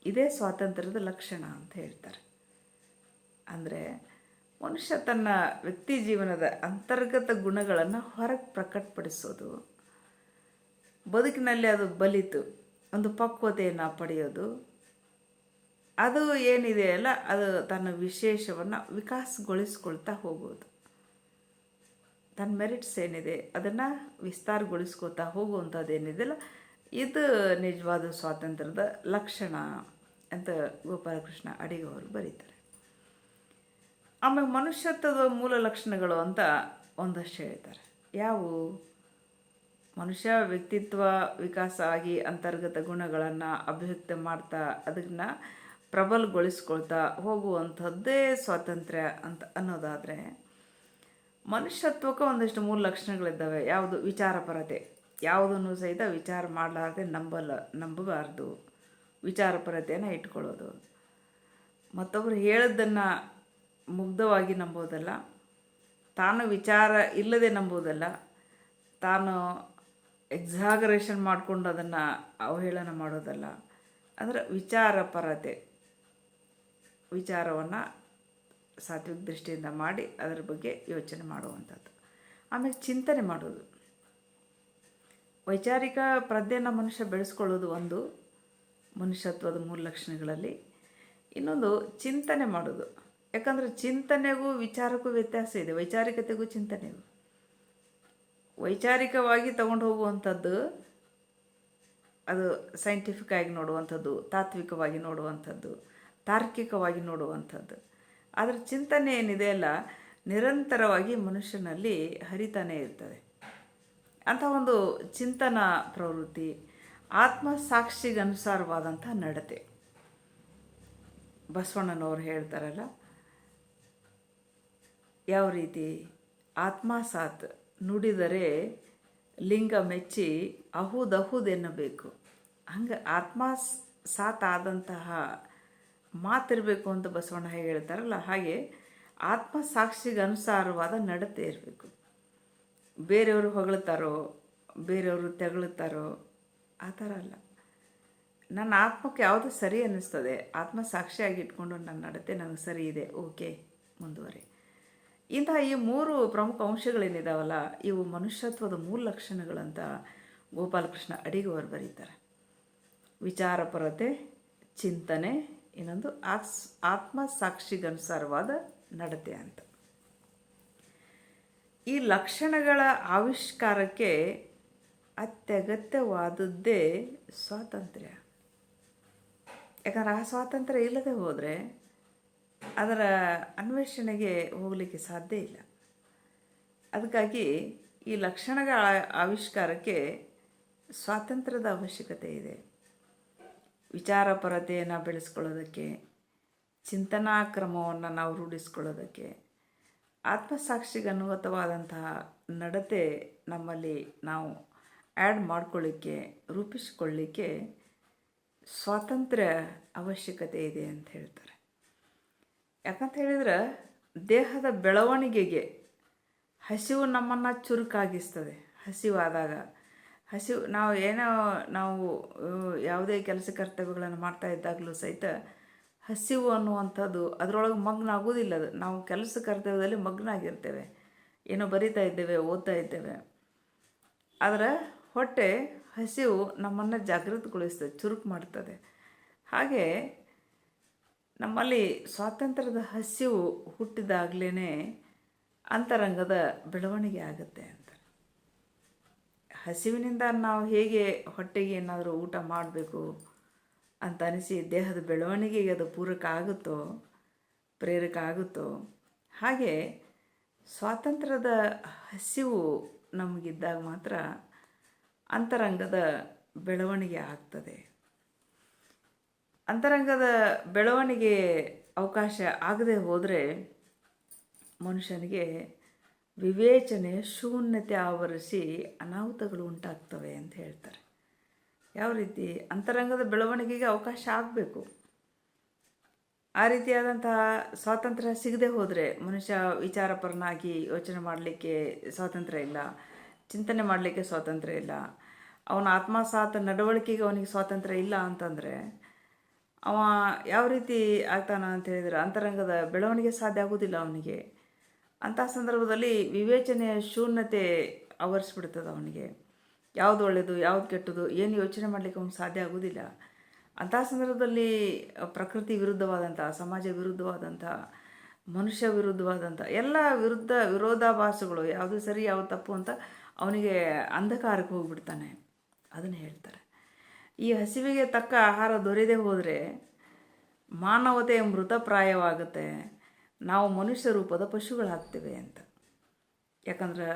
[SPEAKER 1] ಇದೇ ಸ್ವಾತಂತ್ರ್ಯದ ಲಕ್ಷಣ ಅಂತ ಹೇಳ್ತಾರೆ. ಅಂದರೆ ಮನುಷ್ಯ ತನ್ನ ವ್ಯಕ್ತಿ ಜೀವನದ ಅಂತರ್ಗತ ಗುಣಗಳನ್ನು ಹೊರಗೆ ಪ್ರಕಟಪಡಿಸೋದು, ಬದುಕಿನಲ್ಲಿ ಅದು ಬಲಿತು ಒಂದು ಪಕ್ವತೆಯನ್ನು ಪಡೆಯೋದು, ಅದು ಏನಿದೆಯಲ್ಲ ಅದು ತನ್ನ ವಿಶೇಷವನ್ನು ವಿಕಾಸಗೊಳಿಸ್ಕೊಳ್ತಾ ಹೋಗೋದು. ತನ್ನ ಮೆರಿಟ್ಸ್ ಏನಿದೆ ಅದನ್ನು ವಿಸ್ತಾರಗೊಳಿಸ್ಕೊಳ್ತಾ ಹೋಗುವಂಥದ್ದು ಏನಿದೆಯಲ್ಲ, ಇದು ನಿಜವಾದ ಸ್ವಾತಂತ್ರ್ಯದ ಲಕ್ಷಣ ಅಂತ ಗೋಪಾಲಕೃಷ್ಣ ಅಡಿಗ ಅವರು ಬರೀತಾರೆ. ಆಮೇಲೆ ಮನುಷ್ಯತ್ವದ ಮೂಲ ಲಕ್ಷಣಗಳು ಅಂತ ಒಂದಷ್ಟು ಹೇಳ್ತಾರೆ. ಯಾವುವು? ಮನುಷ್ಯ ವ್ಯಕ್ತಿತ್ವ ವಿಕಾಸ ಆಗಿ ಅಂತರ್ಗತ ಗುಣಗಳನ್ನು ಅಭಿವ್ಯಕ್ತಿ ಮಾಡ್ತಾ ಅದನ್ನು ಪ್ರಬಲಗೊಳಿಸ್ಕೊಳ್ತಾ ಹೋಗುವಂಥದ್ದೇ ಸ್ವಾತಂತ್ರ್ಯ ಅಂತ ಅನ್ನೋದಾದರೆ, ಮನುಷ್ಯತ್ವಕ್ಕೆ ಒಂದಿಷ್ಟು ಮೂಲ ಲಕ್ಷಣಗಳಿದ್ದಾವೆ. ಯಾವುದು? ವಿಚಾರಪರತೆ. ಯಾವುದನ್ನು ಸಹಿತ ವಿಚಾರ ಮಾಡಲಾರದೆ ನಂಬಬಾರ್ದು, ವಿಚಾರಪರತೆಯನ್ನು ಇಟ್ಕೊಳ್ಳೋದು. ಮತ್ತೊಬ್ಬರು ಹೇಳಿದ್ದನ್ನು ಮುಗ್ಧವಾಗಿ ನಂಬೋದಲ್ಲ, ತಾನು ವಿಚಾರ ಇಲ್ಲದೆ ನಂಬೋದಲ್ಲ, ತಾನು ಎಕ್ಸಾಗರೇಷನ್ ಮಾಡಿಕೊಂಡು ಅದನ್ನು ಅವಹೇಳನ ಮಾಡೋದಲ್ಲ. ಅಂದರೆ ವಿಚಾರಪರತೆ, ವಿಚಾರವನ್ನು ಸಾತ್ವಿಕ ದೃಷ್ಟಿಯಿಂದ ಮಾಡಿ ಅದರ ಬಗ್ಗೆ ಯೋಚನೆ ಮಾಡುವಂಥದ್ದು. ಆಮೇಲೆ ಚಿಂತನೆ ಮಾಡೋದು, ವೈಚಾರಿಕ ಪ್ರಜ್ಞೆಯನ್ನು ಮನುಷ್ಯ ಬೆಳೆಸ್ಕೊಳ್ಳೋದು ಒಂದು ಮನುಷ್ಯತ್ವದ ಮೂಲ ಲಕ್ಷಣಗಳಲ್ಲಿ. ಇನ್ನೊಂದು ಚಿಂತನೆ ಮಾಡೋದು. ಯಾಕಂದರೆ ಚಿಂತನೆಗೂ ವಿಚಾರಕ್ಕೂ ವ್ಯತ್ಯಾಸ ಇದೆ, ವೈಚಾರಿಕತೆಗೂ ಚಿಂತನೆಗೂ. ವೈಚಾರಿಕವಾಗಿ ತಗೊಂಡು ಹೋಗುವಂಥದ್ದು ಅದು ಸೈಂಟಿಫಿಕ್ ಆಗಿ ನೋಡುವಂಥದ್ದು, ತಾತ್ವಿಕವಾಗಿ ನೋಡುವಂಥದ್ದು, ತಾರ್ಕಿಕವಾಗಿ ನೋಡುವಂಥದ್ದು. ಆದರೆ ಚಿಂತನೆ ಏನಿದೆಯಲ್ಲ ನಿರಂತರವಾಗಿ ಮನುಷ್ಯನಲ್ಲಿ ಹರಿತಾನೇ ಇರ್ತದೆ. ಅಂಥ ಒಂದು ಚಿಂತನ ಪ್ರವೃತ್ತಿ, ಆತ್ಮಸಾಕ್ಷಿಗನುಸಾರವಾದಂಥ ನಡತೆ. ಬಸವಣ್ಣನವರು ಹೇಳ್ತಾರಲ್ಲ, ಯಾವ ರೀತಿ? ಆತ್ಮಸಾತ್ ನುಡಿದರೆ ಲಿಂಗ ಮೆಚ್ಚಿ ಅಹುದಹುದೆನ್ನಬೇಕು. ಹಂಗೆ ಸಾತಾದಂತಹ ಮಾತಿರಬೇಕು ಅಂತ ಬಸವಣ್ಣ ಹೇಗೆ ಹೇಳ್ತಾರಲ್ಲ, ಹಾಗೆ ಆತ್ಮಸಾಕ್ಷಿಗೆ ಅನುಸಾರವಾದ ನಡತೆ ಇರಬೇಕು. ಬೇರೆಯವರು ಹೊಗಳ್ತಾರೋ, ಬೇರೆಯವರು ತೆಗಳುತ್ತಾರೋ ಆ ಥರ ಅಲ್ಲ. ನನ್ನ ಆತ್ಮಕ್ಕೆ ಯಾವುದು ಸರಿ ಅನ್ನಿಸ್ತದೆ, ಆತ್ಮಸಾಕ್ಷಿಯಾಗಿ ಇಟ್ಕೊಂಡು ನನ್ನ ನಡತೆ ನನಗೆ ಸರಿ ಇದೆ, ಓಕೆ, ಮುಂದುವರಿ. ಇಂತಹ ಈ 3 ಪ್ರಮುಖ ಅಂಶಗಳೇನಿದಾವಲ್ಲ, ಇವು ಮನುಷ್ಯತ್ವದ 3 ಲಕ್ಷಣಗಳಂತ ಗೋಪಾಲಕೃಷ್ಣ ಅಡಿಗವರು ಬರೀತಾರೆ. ವಿಚಾರಪರತೆ, ಚಿಂತನೆ, ಇನ್ನೊಂದು ಆತ್ಮಸಾಕ್ಷಿಗನುಸಾರವಾದ ನಡತೆ ಅಂತ. ಈ ಲಕ್ಷಣಗಳ ಆವಿಷ್ಕಾರಕ್ಕೆ ಅತ್ಯಗತ್ಯವಾದದ್ದೇ ಸ್ವಾತಂತ್ರ್ಯ. ಯಾಕಂದ್ರೆ ಆ ಸ್ವಾತಂತ್ರ್ಯ ಇಲ್ಲದೆ ಹೋದರೆ ಅದರ ಅನ್ವೇಷಣೆಗೆ ಹೋಗಲಿಕ್ಕೆ ಸಾಧ್ಯ ಇಲ್ಲ. ಅದಕ್ಕಾಗಿ ಈ ಲಕ್ಷಣಗಳ ಆವಿಷ್ಕಾರಕ್ಕೆ ಸ್ವಾತಂತ್ರ್ಯದ ಅವಶ್ಯಕತೆ ಇದೆ. ವಿಚಾರಪರತೆಯನ್ನು ಬೆಳೆಸ್ಕೊಳ್ಳೋದಕ್ಕೆ, ಚಿಂತನಾ ಕ್ರಮವನ್ನು ನಾವು ರೂಢಿಸ್ಕೊಳ್ಳೋದಕ್ಕೆ, ಆತ್ಮಸಾಕ್ಷಿಗೆ ಅನುಗತವಾದಂತಹ ನಡತೆ ನಮ್ಮಲ್ಲಿ ನಾವು ಆ್ಯಡ್ ಮಾಡ್ಕೊಳ್ಳಿಕ್ಕೆ, ರೂಪಿಸಿಕೊಳ್ಳಿಕ್ಕೆ ಸ್ವಾತಂತ್ರ್ಯ ಅವಶ್ಯಕತೆ ಇದೆ ಅಂತ ಹೇಳ್ತಾರೆ. ಯಾಕಂತ ಹೇಳಿದ್ರೆ ದೇಹದ ಬೆಳವಣಿಗೆಗೆ ಹಸಿವು ನಮ್ಮನ್ನು ಚುರುಕಾಗಿಸ್ತದೆ. ಹಸಿವಾದಾಗ ನಾವು ಯಾವುದೇ ಕೆಲಸ ಕರ್ತವ್ಯಗಳನ್ನು ಮಾಡ್ತಾ ಇದ್ದಾಗಲೂ ಸಹಿತ ಹಸಿವು ಅನ್ನುವಂಥದ್ದು ಅದರೊಳಗೆ ಮಗ್ನ ಆಗೋದಿಲ್ಲ. ಅದು ನಾವು ಕೆಲಸ ಕರ್ತವ್ಯದಲ್ಲಿ ಮಗ್ನ ಆಗಿರ್ತೇವೆ, ಏನೋ ಬರಿತಾ ಇದ್ದೇವೆ, ಓದ್ತಾ ಇದ್ದೇವೆ. ಆದರೆ ಹೊಟ್ಟೆ ಹಸಿವು ನಮ್ಮನ್ನು ಜಾಗೃತಗೊಳಿಸ್ತದೆ, ಚುರುಕು ಮಾಡ್ತದೆ. ಹಾಗೆ ನಮ್ಮಲ್ಲಿ ಸ್ವಾತಂತ್ರ್ಯದ ಹಸಿವು ಹುಟ್ಟಿದಾಗಲೇ ಅಂತರಂಗದ ಬೆಳವಣಿಗೆ ಆಗುತ್ತೆ ಅಂತ. ಹಸಿವಿನಿಂದ ನಾವು ಹೇಗೆ ಹೊಟ್ಟೆಗೆ ಏನಾದರೂ ಊಟ ಮಾಡಬೇಕು ಅಂತ ಅನಿಸಿ ದೇಹದ ಬೆಳವಣಿಗೆಗೆ ಅದು ಪೂರಕ ಆಗುತ್ತೋ, ಪ್ರೇರಕ ಆಗುತ್ತೋ, ಹಾಗೆ ಸ್ವಾತಂತ್ರ್ಯದ ಹಸಿವು ನಮಗಿದ್ದಾಗ ಮಾತ್ರ ಅಂತರಂಗದ ಬೆಳವಣಿಗೆ ಆಗ್ತದೆ. ಅಂತರಂಗದ ಬೆಳವಣಿಗೆ ಅವಕಾಶ ಆಗದೆ ಹೋದರೆ ಮನುಷ್ಯನಿಗೆ ವಿವೇಚನೆ ಶೂನ್ಯತೆ ಆವರಿಸಿ ಅನಾಹುತಗಳು ಉಂಟಾಗ್ತವೆ ಅಂತ ಹೇಳ್ತಾರೆ. ಯಾವ ರೀತಿ? ಅಂತರಂಗದ ಬೆಳವಣಿಗೆಗೆ ಅವಕಾಶ ಆಗಬೇಕು. ಆ ರೀತಿಯಾದಂತಹ ಸ್ವಾತಂತ್ರ್ಯ ಸಿಗದೆ ಹೋದರೆ ಮನುಷ್ಯ ವಿಚಾರಪರನಾಗಿ ಯೋಚನೆ ಮಾಡಲಿಕ್ಕೆ ಸ್ವಾತಂತ್ರ್ಯ ಇಲ್ಲ, ಚಿಂತನೆ ಮಾಡಲಿಕ್ಕೆ ಸ್ವಾತಂತ್ರ್ಯ ಇಲ್ಲ, ಅವನ ಆತ್ಮಸಾತ್ ನಡವಳಿಕೆಗೆ ಅವನಿಗೆ ಸ್ವಾತಂತ್ರ್ಯ ಇಲ್ಲ ಅಂತಂದರೆ ಅವ ಯಾವ ರೀತಿ ಆಗ್ತಾನ ಅಂತ ಹೇಳಿದರೆ ಅಂತರಂಗದ ಬೆಳವಣಿಗೆ ಸಾಧ್ಯ ಆಗೋದಿಲ್ಲ ಅವನಿಗೆ. ಅಂಥ ಸಂದರ್ಭದಲ್ಲಿ ವಿವೇಚನೆಯ ಶೂನ್ಯತೆ ಆವರಿಸ್ಬಿಡ್ತದೆ ಅವನಿಗೆ. ಯಾವುದು ಒಳ್ಳೆಯದು, ಯಾವುದು ಕೆಟ್ಟದು, ಏನು ಯೋಚನೆ ಮಾಡಲಿಕ್ಕೆ ಅವ್ನಿಗೆ ಸಾಧ್ಯ ಆಗೋದಿಲ್ಲ. ಅಂಥ ಸಂದರ್ಭದಲ್ಲಿ ಪ್ರಕೃತಿ ವಿರುದ್ಧವಾದಂಥ, ಸಮಾಜ ವಿರುದ್ಧವಾದಂಥ, ಮನುಷ್ಯ ವಿರುದ್ಧವಾದಂಥ ಎಲ್ಲ ವಿರೋಧಾಭಾಸಗಳು, ಯಾವುದು ಸರಿ ಯಾವುದು ತಪ್ಪು ಅಂತ ಅವನಿಗೆ ಅಂಧಕಾರಕ್ಕೆ ಹೋಗ್ಬಿಡ್ತಾನೆ. ಅದನ್ನು ಹೇಳ್ತಾರೆ. ಈ ಹಸಿವಿಗೆ ತಕ್ಕ ಆಹಾರ ದೊರೆಯದೇ ಹೋದರೆ ಮಾನವತೆ ಮೃತಪ್ರಾಯವಾಗುತ್ತೆ, ನಾವು ಮನುಷ್ಯ ರೂಪದ ಪಶುಗಳಾಗ್ತೇವೆ ಅಂತ. ಯಾಕಂದ್ರೆ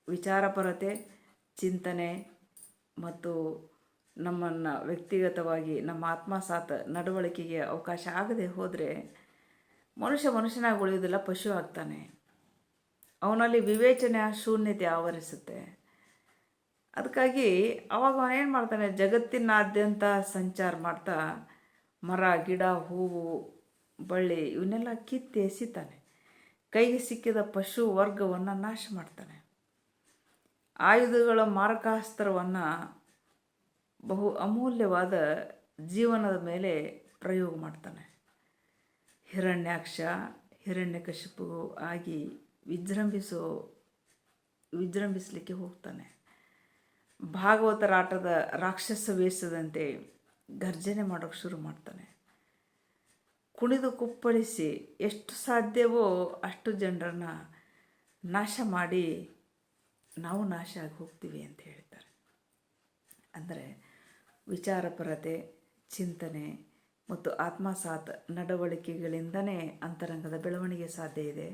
[SPEAKER 1] ವಿಚಾರಪರತೆ, ಚಿಂತನೆ ಮತ್ತು ನಮ್ಮನ್ನು ವ್ಯಕ್ತಿಗತವಾಗಿ ನಮ್ಮ ಆತ್ಮಸಾತ್ ನಡವಳಿಕೆಗೆ ಅವಕಾಶ ಆಗದೆ ಹೋದರೆ ಮನುಷ್ಯನಾಗಿ ಉಳಿಯೋದಿಲ್ಲ, ಪಶು ಆಗ್ತಾನೆ. ಅವನಲ್ಲಿ ವಿವೇಚನೆಯ ಶೂನ್ಯತೆ ಆವರಿಸುತ್ತೆ. ಅದಕ್ಕಾಗಿ ಅವಾಗ ಅವನೇನು ಮಾಡ್ತಾನೆ, ಜಗತ್ತಿನಾದ್ಯಂತ ಸಂಚಾರ ಮಾಡ್ತಾ ಮರ, ಗಿಡ, ಹೂವು, ಬಳ್ಳಿ ಇವನ್ನೆಲ್ಲ ಕಿತ್ತು ಎಸಿತಾನೆ. ಕೈಗೆ ಸಿಕ್ಕಿದ ಪಶು ವರ್ಗವನ್ನು ನಾಶ ಮಾಡ್ತಾನೆ. ಆಯುಧಗಳ ಮಾರಕಾಸ್ತ್ರವನ್ನು ಬಹು ಅಮೂಲ್ಯವಾದ ಜೀವನದ ಮೇಲೆ ಪ್ರಯೋಗ ಮಾಡ್ತಾನೆ. ಹಿರಣ್ಯಾಕ್ಷ, ಹಿರಣ್ಯಕಶಿಪು ಆಗಿ ವಿಜೃಂಭಿಸಲಿಕ್ಕೆ ಹೋಗ್ತಾನೆ. ಭಾಗವತರ ಆಟದ ರಾಕ್ಷಸ ವೇಷದಂತೆ ಗರ್ಜನೆ ಮಾಡೋಕ್ಕೆ ಶುರು ಮಾಡ್ತಾನೆ. ಕುಣಿದು ಕುಪ್ಪಳಿಸಿ ಎಷ್ಟು ಸಾಧ್ಯವೋ ಅಷ್ಟು ಜನರನ್ನು ನಾಶ ಮಾಡಿ ನಾವು ನಾಶ ಆಗಿ ಹೋಗ್ತೀವಿ ಅಂತ ಹೇಳ್ತಾರೆ. ಅಂದರೆ ವಿಚಾರಪರತೆ, ಚಿಂತನೆ ಮತ್ತು ಆತ್ಮಸಾತ್ ನಡವಳಿಕೆಗಳಿಂದನೇ ಅಂತರಂಗದ ಬೆಳವಣಿಗೆ ಸಾಧ್ಯ ಇದೆ.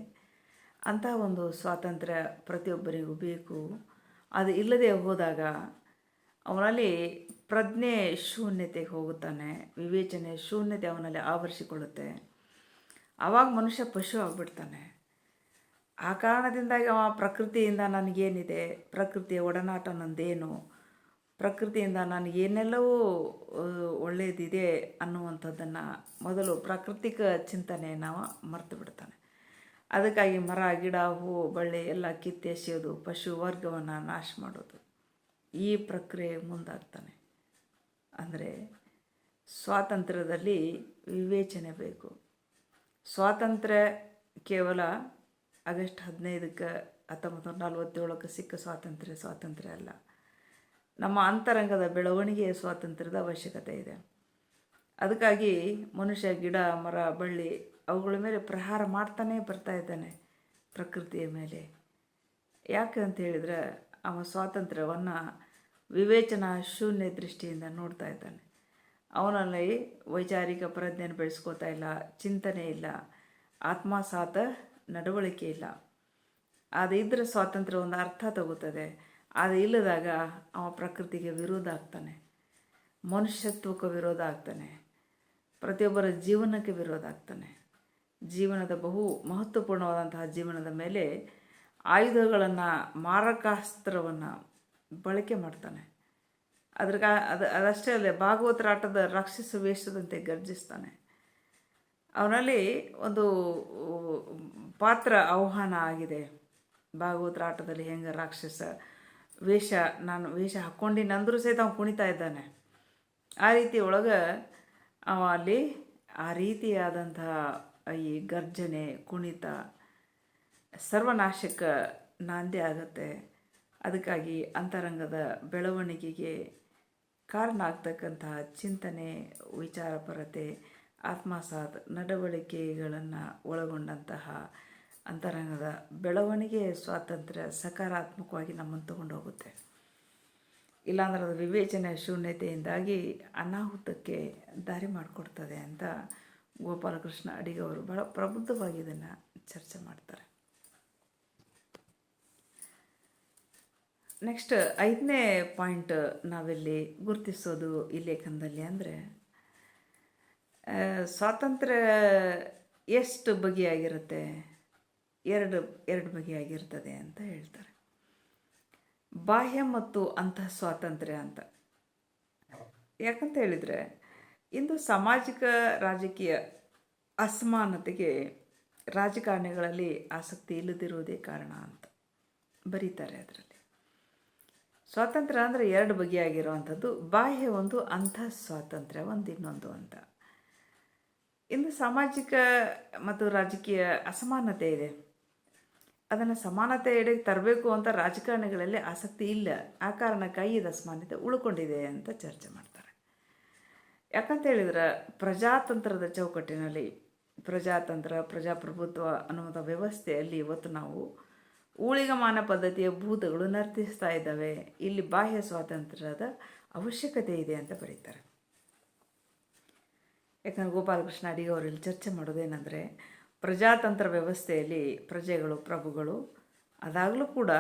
[SPEAKER 1] ಅಂಥ ಒಂದು ಸ್ವಾತಂತ್ರ್ಯ ಪ್ರತಿಯೊಬ್ಬರಿಗೂ ಬೇಕು. ಅದು ಇಲ್ಲದೆ ಹೋದಾಗ ಅವನಲ್ಲಿ ಪ್ರಜ್ಞೆ ಶೂನ್ಯತೆಗೆ ಹೋಗುತ್ತಾನೆ, ವಿವೇಚನೆ ಶೂನ್ಯತೆ ಅವನಲ್ಲಿ ಆವರಿಸಿಕೊಳ್ಳುತ್ತೆ. ಆವಾಗ ಮನುಷ್ಯ ಪಶು ಆಗಿಬಿಡ್ತಾನೆ. ಆ ಕಾರಣದಿಂದಾಗಿ ಅವ ಪ್ರಕೃತಿಯಿಂದ ನನಗೇನಿದೆ, ಪ್ರಕೃತಿಯ ಒಡನಾಟ ನಂದೇನು, ಪ್ರಕೃತಿಯಿಂದ ನನಗೆ ಏನೆಲ್ಲವೂ ಒಳ್ಳೆಯದಿದೆ ಅನ್ನುವಂಥದ್ದನ್ನು ಮೊದಲು ಪ್ರಾಕೃತಿಕ ಚಿಂತನೆಯನ್ನು ಮರೆತು ಬಿಡ್ತಾನೆ. ಅದಕ್ಕಾಗಿ ಮರ ಗಿಡ ಹೂ ಬಳ್ಳಿ ಎಲ್ಲ ಕಿತ್ತೆಸೆಯೋದು, ಪಶು ವರ್ಗವನ್ನು ನಾಶ ಮಾಡೋದು, ಈ ಪ್ರಕ್ರಿಯೆ ಮುಂದಾಗ್ತಾನೆ. ಅಂದರೆ ಸ್ವಾತಂತ್ರ್ಯದಲ್ಲಿ ವಿವೇಚನೆ ಬೇಕು. ಸ್ವಾತಂತ್ರ್ಯ ಕೇವಲ ಆಗಸ್ಟ್ 15ಕ್ಕೆ 1947ಕ್ಕೆ ಸಿಕ್ಕ ಸ್ವಾತಂತ್ರ್ಯ ಅಲ್ಲ. ನಮ್ಮ ಅಂತರಂಗದ ಬೆಳವಣಿಗೆಯ ಸ್ವಾತಂತ್ರ್ಯದ ಅವಶ್ಯಕತೆ ಇದೆ. ಅದಕ್ಕಾಗಿ ಮನುಷ್ಯ ಗಿಡ ಮರ ಬಳ್ಳಿ ಅವುಗಳ ಮೇಲೆ ಪ್ರಹಾರ ಮಾಡ್ತಾನೇ ಬರ್ತಾ ಇದ್ದಾನೆ, ಪ್ರಕೃತಿಯ ಮೇಲೆ. ಯಾಕೆ ಅಂತ ಹೇಳಿದರೆ ಅವ ಸ್ವಾತಂತ್ರ್ಯವನ್ನು ವಿವೇಚನಾ ಶೂನ್ಯ ದೃಷ್ಟಿಯಿಂದ ನೋಡ್ತಾ ಇದ್ದಾನೆ. ಅವನಲ್ಲಿ ವೈಚಾರಿಕ ಪ್ರಜ್ಞೆಯನ್ನು ಬೆಳೆಸ್ಕೋತಾ ಇಲ್ಲ, ಚಿಂತನೆ ಇಲ್ಲ, ಆತ್ಮಸಾತ ನಡವಳಿಕೆ ಇಲ್ಲ. ಅದು ಇದ್ದರೆ ಸ್ವಾತಂತ್ರ್ಯ ಒಂದು ಅರ್ಥ ತಗೋತದೆ. ಅದು ಇಲ್ಲದಾಗ ಅವ ಪ್ರಕೃತಿಗೆ ವಿರೋಧ ಆಗ್ತಾನೆ, ಮನುಷ್ಯತ್ವಕ್ಕೆ ವಿರೋಧ ಆಗ್ತಾನೆ, ಪ್ರತಿಯೊಬ್ಬರ ಜೀವನಕ್ಕೆ ವಿರೋಧ ಆಗ್ತಾನೆ. ಜೀವನದ ಬಹು ಮಹತ್ವಪೂರ್ಣವಾದಂತಹ ಜೀವನದ ಮೇಲೆ ಆಯುಧಗಳನ್ನು, ಮಾರಕಾಸ್ತ್ರವನ್ನು ಬಳಕೆ ಮಾಡ್ತಾನೆ. ಅದಷ್ಟೇ ಅಲ್ಲದೆ ಭಾಗವತರ ಆಟದ ರಾಕ್ಷಸ ವೇಷದಂತೆ ಗರ್ಜಿಸ್ತಾನೆ. ಅವನಲ್ಲಿ ಒಂದು ಪಾತ್ರ ಆಹ್ವಾನ ಆಗಿದೆ. ಭಾಗವತರ ಆಟದಲ್ಲಿ ಹೆಂಗೆ ರಾಕ್ಷಸ ನಾನು ವೇಷ ಹಾಕ್ಕೊಂಡಿನಂದ್ರೂ ಸಹಿತ ಅವ್ನು ಕುಣಿತಾ ಇದ್ದಾನೆ. ಆ ರೀತಿ ಒಳಗೆ ಅವ ಅಲ್ಲಿ ಆ ರೀತಿಯಾದಂತಹ ಈ ಗರ್ಜನೆ ಕುಣಿತ ಸರ್ವನಾಶಕ್ಕೆ ನಾಂದಿ ಆಗುತ್ತೆ. ಅದಕ್ಕಾಗಿ ಅಂತರಂಗದ ಬೆಳವಣಿಗೆಗೆ ಕಾರಣ ಆಗ್ತಕ್ಕಂತಹ ಚಿಂತನೆ, ವಿಚಾರಪರತೆ, ಆತ್ಮಸಾತ್ ನಡವಳಿಕೆಗಳನ್ನು ಒಳಗೊಂಡಂತಹ ಅಂತರಂಗದ ಬೆಳವಣಿಗೆ ಸ್ವಾತಂತ್ರ್ಯ ಸಕಾರಾತ್ಮಕವಾಗಿ ನಮ್ಮನ್ನು ತಗೊಂಡು ಹೋಗುತ್ತೆ. ಇಲ್ಲಾಂದ್ರೆ ಅದು ವಿವೇಚನೆ ಶೂನ್ಯತೆಯಿಂದಾಗಿ ಅನಾಹುತಕ್ಕೆ ದಾರಿ ಮಾಡಿಕೊಡ್ತದೆ ಅಂತ ಗೋಪಾಲಕೃಷ್ಣ ಅಡಿಗ ಅವರು ಬಹಳ ಪ್ರಬುದ್ಧವಾಗಿ ಇದನ್ನು ಚರ್ಚೆ ಮಾಡ್ತಾರೆ. ನೆಕ್ಸ್ಟ್ 5ನೇ ಪಾಯಿಂಟ್ ನಾವಿಲ್ಲಿ ಗುರುತಿಸೋದು ಈ ಲೇಖನದಲ್ಲಿ ಅಂದರೆ ಸ್ವಾತಂತ್ರ್ಯ ಎಷ್ಟು ಬಗೆಯಾಗಿರುತ್ತೆ, ಎರಡು ಬಗೆಯಾಗಿರ್ತದೆ ಅಂತ ಹೇಳ್ತಾರೆ. ಬಾಹ್ಯ ಮತ್ತು ಅಂತಃ ಸ್ವಾತಂತ್ರ್ಯ ಅಂತ. ಯಾಕಂತ ಹೇಳಿದರೆ ಇಂದು ಸಾಮಾಜಿಕ ರಾಜಕೀಯ ಅಸಮಾನತೆಗೆ ರಾಜಕಾರಣಿಗಳಲ್ಲಿ ಆಸಕ್ತಿ ಇಲ್ಲದಿರುವುದೇ ಕಾರಣ ಅಂತ ಬರೀತಾರೆ ಅದರಲ್ಲಿ. ಸ್ವಾತಂತ್ರ್ಯ ಅಂದರೆ ಎರಡು ಬಗೆಯಾಗಿರುವಂಥದ್ದು. ಬಾಹ್ಯ ಒಂದು, ಅಂತಃ ಸ್ವಾತಂತ್ರ್ಯ ಒಂದು, ಇನ್ನೊಂದು ಅಂತ. ಇಂದು ಸಾಮಾಜಿಕ ಮತ್ತು ರಾಜಕೀಯ ಅಸಮಾನತೆ ಇದೆ. ಅದನ್ನು ಸಮಾನತೆ ಎಡೆಗೆ ತರಬೇಕು ಅಂತ ರಾಜಕಾರಣಿಗಳಲ್ಲಿ ಆಸಕ್ತಿ ಇಲ್ಲ. ಆ ಕಾರಣಕ್ಕಾಗಿ ಇದು ಅಸಮಾನತೆ ಉಳ್ಕೊಂಡಿದೆ ಅಂತ ಚರ್ಚೆ ಮಾಡ್ತಾರೆ. ಯಾಕಂತ ಹೇಳಿದ್ರೆ ಪ್ರಜಾತಂತ್ರದ ಚೌಕಟ್ಟಿನಲ್ಲಿ ಪ್ರಜಾತಂತ್ರ, ಪ್ರಜಾಪ್ರಭುತ್ವ ಅನ್ನುವಂಥ ವ್ಯವಸ್ಥೆಯಲ್ಲಿ ಇವತ್ತು ನಾವು ಊಳಿಗಮಾನ ಪದ್ಧತಿಯ ಭೂತಗಳು ನರ್ತಿಸ್ತಾ ಇದ್ದಾವೆ. ಇಲ್ಲಿ ಬಾಹ್ಯ ಸ್ವಾತಂತ್ರ್ಯದ ಅವಶ್ಯಕತೆ ಇದೆ ಅಂತ ಬರೀತಾರೆ. ಯಾಕಂದರೆ ಗೋಪಾಲಕೃಷ್ಣ ಅಡಿಗ ಅವರಲ್ಲಿ ಚರ್ಚೆ ಮಾಡೋದೇನೆಂದರೆ, ಪ್ರಜಾತಂತ್ರ ವ್ಯವಸ್ಥೆಯಲ್ಲಿ ಪ್ರಜೆಗಳು ಪ್ರಭುಗಳು, ಅದಾಗಲೂ ಕೂಡ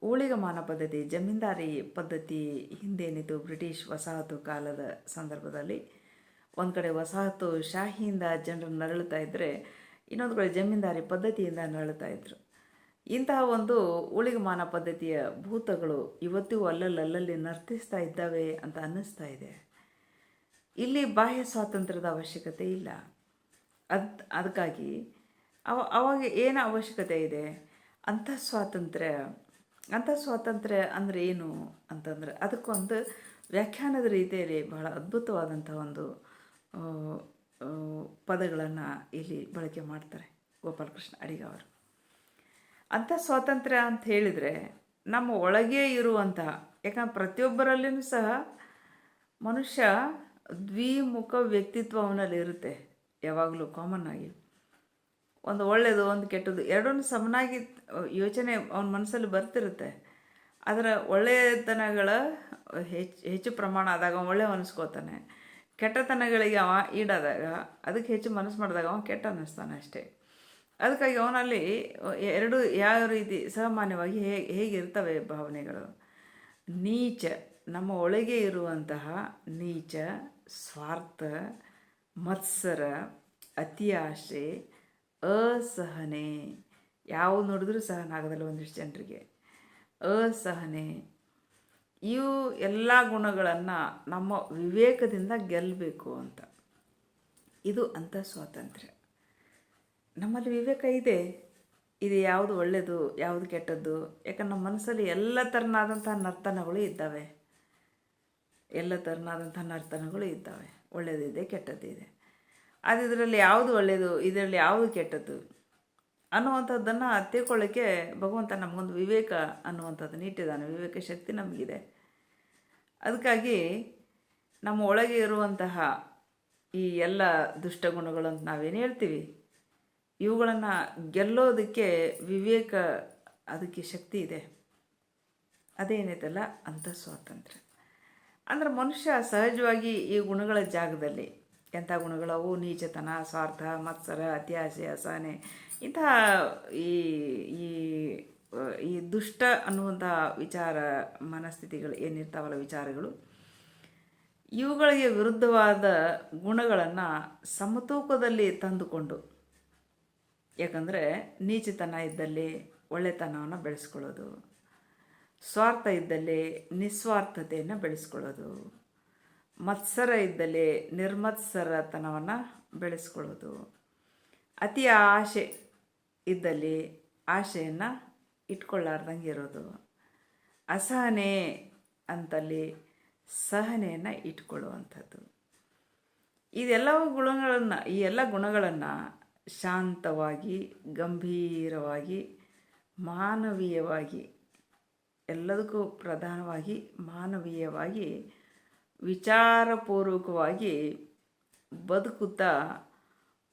[SPEAKER 1] ಊಳಿಗಮಾನ ಪದ್ಧತಿ, ಜಮೀನ್ದಾರಿ ಪದ್ಧತಿ ಹಿಂದೇನಿತು ಬ್ರಿಟಿಷ್ ವಸಾಹತು ಕಾಲದ ಸಂದರ್ಭದಲ್ಲಿ ಒಂದು ಕಡೆ ವಸಾಹತು ಶಾಹಿಯಿಂದ ಜನರು ನರಳುತ್ತಾ ಇದ್ದರೆ, ಇನ್ನೊಂದು ಕಡೆ ಜಮೀನ್ದಾರಿ ಪದ್ಧತಿಯಿಂದ ನರಳುತ್ತಾ ಇದ್ದರು. ಇಂತಹ ಒಂದು ಊಳಿಗಮಾನ ಪದ್ಧತಿಯ ಭೂತಗಳು ಇವತ್ತಿಗೂ ಅಲ್ಲಲ್ಲಿ ನರ್ತಿಸ್ತಾ ಇದ್ದಾವೆ ಅಂತ ಅನ್ನಿಸ್ತಾ ಇದೆ. ಇಲ್ಲಿ ಬಾಹ್ಯ ಸ್ವಾತಂತ್ರ್ಯದ ಅವಶ್ಯಕತೆ ಇಲ್ಲ. ಅದಕ್ಕಾಗಿ ಅವಾಗ ಏನು ಅವಶ್ಯಕತೆ ಇದೆ? ಅಂತಃಸ್ವಾತಂತ್ರ್ಯ ಅಂದರೆ ಏನು ಅಂತಂದರೆ ಅದಕ್ಕೊಂದು ವ್ಯಾಖ್ಯಾನದ ರೀತಿಯಲ್ಲಿ ಬಹಳ ಅದ್ಭುತವಾದಂಥ ಒಂದು ಪದಗಳನ್ನು ಇಲ್ಲಿ ಬಳಕೆ ಮಾಡ್ತಾರೆ ಗೋಪಾಲಕೃಷ್ಣ ಅಡಿಗ ಅವರು. ಅಂತಃಸ್ವಾತಂತ್ರ್ಯ ಅಂತ ಹೇಳಿದರೆ ನಮ್ಮ ಒಳಗೇ ಇರುವಂತಹ, ಯಾಕಂದ್ರೆ ಪ್ರತಿಯೊಬ್ಬರಲ್ಲಿಯೂ ಸಹ ಮನುಷ್ಯ ದ್ವಿಮುಖ ವ್ಯಕ್ತಿತ್ವ ಅವನಲ್ಲಿ ಇರುತ್ತೆ. ಯಾವಾಗಲೂ ಕಾಮನ್ ಆಗಿ ಒಂದು ಒಳ್ಳೆಯದು ಒಂದು ಕೆಟ್ಟದ್ದು ಎರಡನ್ನೂ ಸಮನಾಗಿ ಯೋಚನೆ ಅವನ ಮನಸ್ಸಲ್ಲಿ ಬರ್ತಿರುತ್ತೆ. ಅದರ ಒಳ್ಳೆಯತನಗಳ ಹೆಚ್ಚು ಪ್ರಮಾಣ ಆದಾಗ ಅವನು ಒಳ್ಳೆಯ ಅನಿಸ್ಕೋತಾನೆ. ಕೆಟ್ಟತನಗಳಿಗೆ ಅವ ಈಡಾದಾಗ, ಅದಕ್ಕೆ ಹೆಚ್ಚು ಮನಸ್ಸು ಮಾಡಿದಾಗ ಅವನು ಕೆಟ್ಟ ಅನ್ನಿಸ್ತಾನೆ ಅಷ್ಟೇ. ಅದಕ್ಕಾಗಿ ಅವನಲ್ಲಿ ಎರಡು ಯಾವ ರೀತಿ ಸಾಮಾನ್ಯವಾಗಿ ಹೇಗಿರ್ತವೆ ಭಾವನೆಗಳು? ನೀಚ, ನಮ್ಮ ಒಳಗೆ ಇರುವಂತಹ ನೀಚ, ಸ್ವಾರ್ಥ, ಮತ್ಸರ, ಅತಿ ಆಸೆ, ಅಸಹನೆ, ಯಾವುದು ನೋಡಿದ್ರೂ ಸಹನ ಆಗೋದಿಲ್ಲ ಒಂದಿಷ್ಟು ಜನರಿಗೆ. ಅಸಹನೆ, ಇವು ಎಲ್ಲ ಗುಣಗಳನ್ನು ನಮ್ಮ ವಿವೇಕದಿಂದ ಗೆಲ್ಲಬೇಕು ಅಂತ. ಇದು ಅಂಥ ಸ್ವಾತಂತ್ರ್ಯ. ನಮ್ಮಲ್ಲಿ ವಿವೇಕ ಇದೆ, ಇದು ಯಾವುದು ಒಳ್ಳೆಯದು ಯಾವುದು ಕೆಟ್ಟದ್ದು. ಯಾಕಂದ್ರೆ ನಮ್ಮ ಮನಸ್ಸಲ್ಲಿ ಎಲ್ಲ ಥರನಾದಂಥ ನರ್ತನಗಳು ಇದ್ದಾವೆ, ಎಲ್ಲ ಥರನಾದಂಥ ನರ್ತನಗಳು ಇದ್ದಾವೆ. ಒಳ್ಳೆಯದಿದೆ, ಕೆಟ್ಟದ್ದಿದೆ. ಅದು ಇದರಲ್ಲಿ ಯಾವುದು ಒಳ್ಳೆಯದು, ಇದರಲ್ಲಿ ಯಾವುದು ಕೆಟ್ಟದ್ದು ಅನ್ನುವಂಥದ್ದನ್ನು ತಿಳ್ಕೊಳ್ಳೋಕ್ಕೆ ಭಗವಂತ ನಮಗೊಂದು ವಿವೇಕ ಅನ್ನುವಂಥದ್ದನ್ನು ಇಟ್ಟಿದ್ದಾನೆ. ವಿವೇಕ ಶಕ್ತಿ ನಮಗಿದೆ. ಅದಕ್ಕಾಗಿ ನಮ್ಮ ಒಳಗೆ ಇರುವಂತಹ ಈ ಎಲ್ಲ ದುಷ್ಟಗುಣಗಳು ಅಂತ ನಾವೇನು ಹೇಳ್ತೀವಿ, ಇವುಗಳನ್ನು ಗೆಲ್ಲೋದಕ್ಕೆ ವಿವೇಕ, ಅದಕ್ಕೆ ಶಕ್ತಿ ಇದೆ. ಅದೇನೈತಲ್ಲ ಅಂಥ ಸ್ವಾತಂತ್ರ್ಯ. ಅಂದ್ರೆ ಮನುಷ್ಯ ಸಹಜವಾಗಿ ಈ ಗುಣಗಳ ಜಾಗದಲ್ಲಿ ಎಂಥ ಗುಣಗಳವು, ನೀಚತನ, ಸ್ವಾರ್ಥ, ಮತ್ಸರ, ಅತ್ಯಾಸೆ, ಅಸಹನೆ, ಇಂತಹ ಈ ಈ ಈ ದುಷ್ಟ ಅನ್ನುವಂಥ ವಿಚಾರ ಮನಸ್ಥಿತಿಗಳು ಏನಿರ್ತಾವಲ್ಲ, ವಿಚಾರಗಳು, ಇವುಗಳಿಗೆ ವಿರುದ್ಧವಾದ ಗುಣಗಳನ್ನು ಸಮತೂಕದಲ್ಲಿ ತಂದುಕೊಂಡು, ಯಾಕಂದರೆ ನೀಚತನ ಇದ್ದಲ್ಲಿ ಒಳ್ಳೆತನವನ್ನು ಬೆಳೆಸ್ಕೊಳ್ಳೋದು, ಸ್ವಾರ್ಥ ಇದ್ದಲ್ಲಿ ನಿಸ್ವಾರ್ಥತೆಯನ್ನು ಬೆಳೆಸ್ಕೊಳ್ಳೋದು, ಮತ್ಸರ ಇದ್ದಲ್ಲಿ ನಿರ್ಮತ್ಸರತನವನ್ನು ಬೆಳೆಸ್ಕೊಳ್ಳೋದು, ಅತಿ ಆಸೆ ಇದ್ದಲ್ಲಿ ಆಸೆಯನ್ನು ಇಟ್ಕೊಳ್ಳಾರ್ದಂಗೆ ಇರೋದು, ಅಸಹನೆ ಅಂತಲ್ಲಿ ಸಹನೆಯನ್ನು ಇಟ್ಕೊಳ್ಳುವಂಥದ್ದು. ಇದೆಲ್ಲವೂ ಗುಣಗಳನ್ನು, ಈ ಎಲ್ಲ ಗುಣಗಳನ್ನು ಶಾಂತವಾಗಿ, ಗಂಭೀರವಾಗಿ, ಮಾನವೀಯವಾಗಿ, ಎಲ್ಲದಕ್ಕೂ ಪ್ರಧಾನವಾಗಿ ಮಾನವೀಯವಾಗಿ, ವಿಚಾರಪೂರ್ವಕವಾಗಿ ಬದುಕುತ್ತಾ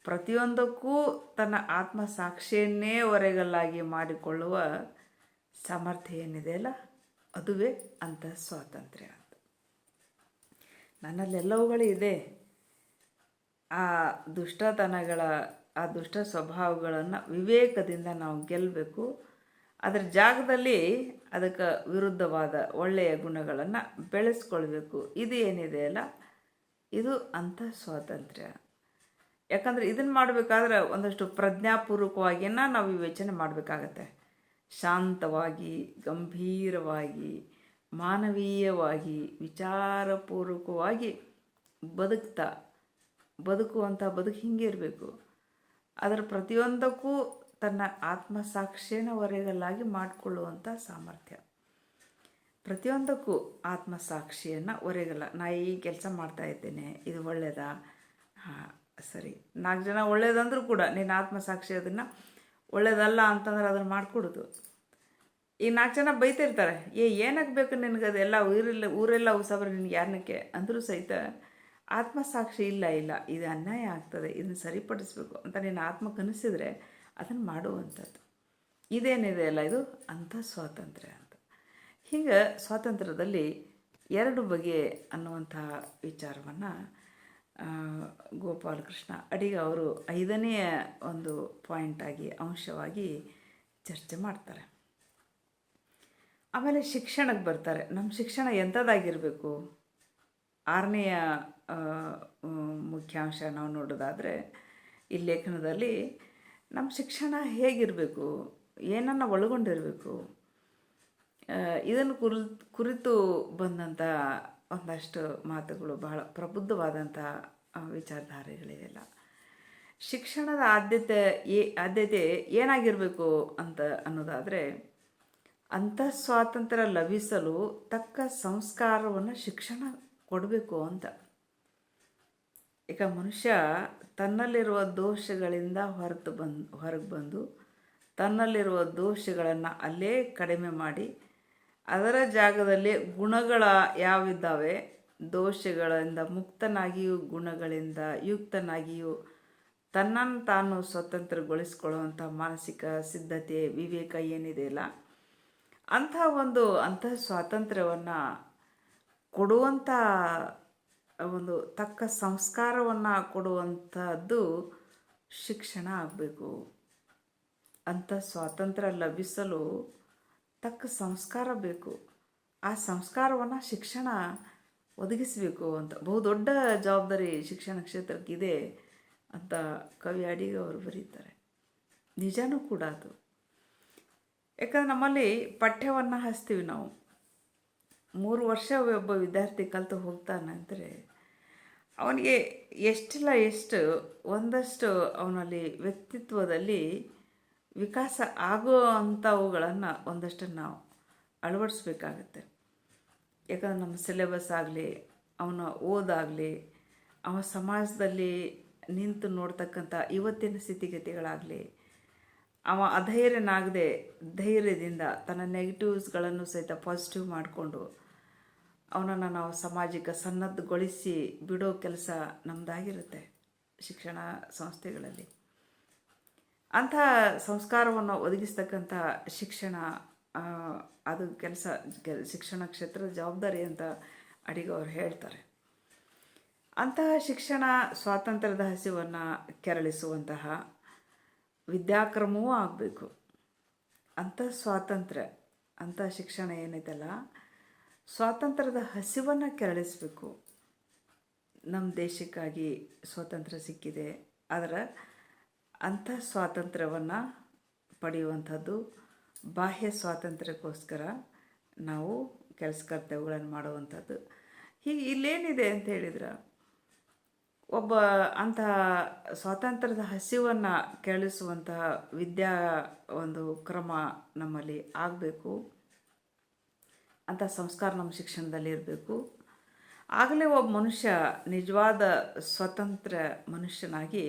[SPEAKER 1] ಪ್ರತಿಯೊಂದಕ್ಕೂ ತನ್ನ ಆತ್ಮಸಾಕ್ಷಿಯನ್ನೇ ಹೊರೆಗಲ್ಲಾಗಿ ಮಾಡಿಕೊಳ್ಳುವ ಸಾಮರ್ಥ್ಯ ಏನಿದೆಯಲ್ಲ, ಅದುವೇ ಅಂಥ ಸ್ವಾತಂತ್ರ್ಯ ಅಂತ. ನನ್ನಲ್ಲೆಲ್ಲವುಗಳು ಇದೆ. ಆ ದುಷ್ಟತನಗಳ, ಆ ದುಷ್ಟ ಸ್ವಭಾವಗಳನ್ನು ವಿವೇಕದಿಂದ ನಾವು ಗೆಲ್ಲಬೇಕು. ಅದರ ಜಾಗದಲ್ಲಿ ಅದಕ್ಕೆ ವಿರುದ್ಧವಾದ ಒಳ್ಳೆಯ ಗುಣಗಳನ್ನು ಬೆಳೆಸ್ಕೊಳ್ಬೇಕು. ಇದು ಏನಿದೆಯಲ್ಲ, ಇದು ಅಂಥ ಸ್ವಾತಂತ್ರ್ಯ. ಯಾಕಂದರೆ ಇದನ್ನು ಮಾಡಬೇಕಾದ್ರೆ ಒಂದಷ್ಟು ಪ್ರಜ್ಞಾಪೂರ್ವಕವಾಗಿಯೇ ನಾವು ವಿವೇಚನೆ ಮಾಡಬೇಕಾಗತ್ತೆ. ಶಾಂತವಾಗಿ, ಗಂಭೀರವಾಗಿ, ಮಾನವೀಯವಾಗಿ, ವಿಚಾರಪೂರ್ವಕವಾಗಿ ಬದುಕುವಂಥ ಬದುಕು ಹಿಂಗೆ ಇರಬೇಕು. ಅದರ ಪ್ರತಿಯೊಂದಕ್ಕೂ ತನ್ನ ಆತ್ಮಸಾಕ್ಷಿಯನ್ನು ಹೊರೆಗಲ್ಲಾಗಿ ಮಾಡಿಕೊಳ್ಳುವಂಥ ಸಾಮರ್ಥ್ಯ. ಪ್ರತಿಯೊಂದಕ್ಕೂ ಆತ್ಮಸಾಕ್ಷಿಯನ್ನು ಹೊರೆಗಲ್ಲ. ನಾ ಈ ಕೆಲಸ ಮಾಡ್ತಾ ಇದ್ದೇನೆ, ಇದು ಒಳ್ಳೆಯದಾ? ಹಾಂ, ಸರಿ. 4 ಜನ ಒಳ್ಳೇದಂದ್ರೂ ಕೂಡ ನಿನ್ನ ಆತ್ಮಸಾಕ್ಷಿ ಅದನ್ನು ಒಳ್ಳೇದಲ್ಲ ಅಂತಂದ್ರೆ ಅದನ್ನು ಮಾಡಿಕೊಡೋದು. ಈ 4 ಜನ ಬೈತಿರ್ತಾರೆ, ಏನಕ್ಕೆ ಬೇಕು ನಿನಗೆ, ಅದೆಲ್ಲ ಊರೆಲ್ಲ ಉಸಾಬ್ರೆ ನಿನಗೆ ಯಾರನಕ್ಕೆ ಅಂದರೂ ಸಹಿತ ಆತ್ಮಸಾಕ್ಷಿ ಇಲ್ಲ, ಇದು ಅನ್ಯಾಯ ಆಗ್ತದೆ, ಇದನ್ನು ಸರಿಪಡಿಸ್ಬೇಕು ಅಂತ ನಿನ್ನ ಆತ್ಮ ಕನಸಿದ್ರೆ ಅದನ್ನು ಮಾಡುವಂಥದ್ದು. ಇದೇನಿದೆ ಅಲ್ಲ, ಇದು ಅಂಥ ಸ್ವಾತಂತ್ರ್ಯ ಅಂತ. ಹೀಗೆ ಸ್ವಾತಂತ್ರ್ಯದಲ್ಲಿ 2 ಬಗೆ ಅನ್ನುವಂಥ ವಿಚಾರವನ್ನು ಗೋಪಾಲಕೃಷ್ಣ ಅಡಿಗ ಅವರು 5ನೇ ಒಂದು ಪಾಯಿಂಟಾಗಿ, ಅಂಶವಾಗಿ ಚರ್ಚೆ ಮಾಡ್ತಾರೆ. ಆಮೇಲೆ ಶಿಕ್ಷಣಕ್ಕೆ ಬರ್ತಾರೆ. ನಮ್ಮ ಶಿಕ್ಷಣ ಎಂಥದ್ದಾಗಿರಬೇಕು? 6ನೆಯ ಮುಖ್ಯಾಂಶ ನಾವು ನೋಡೋದಾದರೆ ಈ ಲೇಖನದಲ್ಲಿ ನಮ್ಮ ಶಿಕ್ಷಣ ಹೇಗಿರಬೇಕು, ಏನನ್ನು ಒಳಗೊಂಡಿರಬೇಕು, ಇದನ್ನು ಕುರಿತು ಬಂದಂಥ ಒಂದಷ್ಟು ಮಾತುಗಳು, ಬಹಳ ಪ್ರಬುದ್ಧವಾದಂಥ ವಿಚಾರಧಾರೆಗಳಿವೆಲ್ಲ. ಶಿಕ್ಷಣದ ಆದ್ಯತೆ ಏನಾಗಿರಬೇಕು ಅಂತ ಅನ್ನೋದಾದರೆ, ಅಂಥ ಸ್ವಾತಂತ್ರ್ಯ ಲಭಿಸಲು ತಕ್ಕ ಸಂಸ್ಕಾರವನ್ನು ಶಿಕ್ಷಣ ಕೊಡಬೇಕು ಅಂತ. ಈಗ ಮನುಷ್ಯ ತನ್ನಲ್ಲಿರುವ ದೋಷಗಳಿಂದ ಹೊರಗೆ ಬಂದು ತನ್ನಲ್ಲಿರುವ ದೋಷಗಳನ್ನು ಅಲ್ಲೇ ಕಡಿಮೆ ಮಾಡಿ, ಅದರ ಜಾಗದಲ್ಲಿ ಗುಣಗಳ ಯಾವಿದ್ದಾವೆ, ದೋಷಗಳಿಂದ ಮುಕ್ತನಾಗಿಯೂ ಗುಣಗಳಿಂದ ಯುಕ್ತನಾಗಿಯೂ ತನ್ನನ್ನು ತಾನು ಸ್ವತಂತ್ರಗೊಳಿಸ್ಕೊಳ್ಳುವಂಥ ಮಾನಸಿಕ ಸಿದ್ಧತೆ, ವಿವೇಕ ಏನಿದೆಯಲ್ಲ, ಅಂಥ ಸ್ವಾತಂತ್ರ್ಯವನ್ನು ಕೊಡುವಂಥ ಒಂದು ತಕ್ಕ ಸಂಸ್ಕಾರವನ್ನು ಕೊಡುವಂಥದ್ದು ಶಿಕ್ಷಣ ಆಗಬೇಕು. ಅಂಥ ಸ್ವಾತಂತ್ರ್ಯ ಲಭಿಸಲು ತಕ್ಕ ಸಂಸ್ಕಾರ ಬೇಕು. ಆ ಸಂಸ್ಕಾರವನ್ನು ಶಿಕ್ಷಣ ಒದಗಿಸಬೇಕು ಅಂತ. ಬಹುದೊಡ್ಡ ಜವಾಬ್ದಾರಿ ಶಿಕ್ಷಣ ಕ್ಷೇತ್ರಕ್ಕಿದೆ ಅಂತ ಕವಿ ಅಡಿಗ ಅವರು ಬರೀತಾರೆ. ನಿಜನೂ ಕೂಡ ಅದು. ಯಾಕಂದ್ರೆ ನಮ್ಮಲ್ಲಿ ಪಠ್ಯವನ್ನು ಹಚ್ತೀವಿ ನಾವು. 3 ವರ್ಷ ಒಬ್ಬ ವಿದ್ಯಾರ್ಥಿ ಕಲಿತು ಹೋಗ್ತಾನಂದರೆ ಅವನಿಗೆ ಎಷ್ಟಿಲ್ಲ ಎಷ್ಟು ಒಂದಷ್ಟು ಅವನಲ್ಲಿ ವ್ಯಕ್ತಿತ್ವದಲ್ಲಿ ವಿಕಾಸ ಆಗೋ ಅಂಥವುಗಳನ್ನು ಒಂದಷ್ಟು ನಾವು ಅಳವಡಿಸ್ಬೇಕಾಗತ್ತೆ. ಯಾಕಂದ್ರೆ ನಮ್ಮ ಸಿಲೆಬಸ್ ಆಗಲಿ, ಅವನ ಓದಾಗಲಿ, ಅವನ ಸಮಾಜದಲ್ಲಿ ನಿಂತು ನೋಡ್ತಕ್ಕಂಥ ಇವತ್ತಿನ ಸ್ಥಿತಿಗತಿಗಳಾಗಲಿ, ಅವ ಅಧೈರ್ಯನಾಗದೆ ಧೈರ್ಯದಿಂದ ತನ್ನ ನೆಗೆಟಿವ್ಸ್ಗಳನ್ನು ಸಹಿತ ಪಾಸಿಟಿವ್ ಮಾಡಿಕೊಂಡು ಅವನನ್ನು ನಾವು ಸಮಾಜಕ್ಕೆ ಸನ್ನದ್ಧಗೊಳಿಸಿ ಬಿಡೋ ಕೆಲಸ ನಮ್ಮದಾಗಿರುತ್ತೆ ಶಿಕ್ಷಣ ಸಂಸ್ಥೆಗಳಲ್ಲಿ. ಅಂಥ ಸಂಸ್ಕಾರವನ್ನು ಒದಗಿಸ್ತಕ್ಕಂಥ ಶಿಕ್ಷಣ ಅದು ಶಿಕ್ಷಣ ಕ್ಷೇತ್ರದ ಜವಾಬ್ದಾರಿ ಅಂತ ಅಡಿಗ ಅವ್ರು ಹೇಳ್ತಾರೆ. ಅಂತಹ ಶಿಕ್ಷಣ ಸ್ವಾತಂತ್ರ್ಯದ ಹಸಿವನ್ನು ಕೆರಳಿಸುವಂತಹ ವಿದ್ಯಾಕ್ರಮವೂ ಆಗಬೇಕು. ಅಂಥ ಸ್ವಾತಂತ್ರ್ಯ, ಅಂಥ ಶಿಕ್ಷಣ ಏನೈತಲ್ಲ, ಸ್ವಾತಂತ್ರ್ಯದ ಹಸಿವನ್ನು ಕೆರಳಿಸಬೇಕು. ನಮ್ಮ ದೇಶಕ್ಕಾಗಿ ಸ್ವಾತಂತ್ರ್ಯ ಸಿಕ್ಕಿದೆ, ಆದರೆ ಅಂಥ ಸ್ವಾತಂತ್ರ್ಯವನ್ನು ಪಡೆಯುವಂಥದ್ದು ಬಾಹ್ಯ ಸ್ವಾತಂತ್ರ್ಯಕ್ಕೋಸ್ಕರ ನಾವು ಕೆಲಸ ಕರ್ತವ್ಯಗಳನ್ನು ಮಾಡುವಂಥದ್ದು. ಹೀಗೆ ಇಲ್ಲೇನಿದೆ ಅಂತ ಹೇಳಿದ್ರೆ, ಒಬ್ಬ ಅಂತಹ ಸ್ವಾತಂತ್ರ್ಯದ ಹಸಿವನ್ನು ಕೆರಳಿಸುವಂತಹ ವಿದ್ಯಾ ಒಂದು ಕ್ರಮ ನಮ್ಮಲ್ಲಿ ಆಗಬೇಕು. ಅಂಥ ಸಂಸ್ಕಾರ ನಮ್ಮ ಶಿಕ್ಷಣದಲ್ಲಿ ಇರಬೇಕು. ಆಗಲೇ ಒಬ್ಬ ಮನುಷ್ಯ ನಿಜವಾದ ಸ್ವತಂತ್ರ ಮನುಷ್ಯನಾಗಿ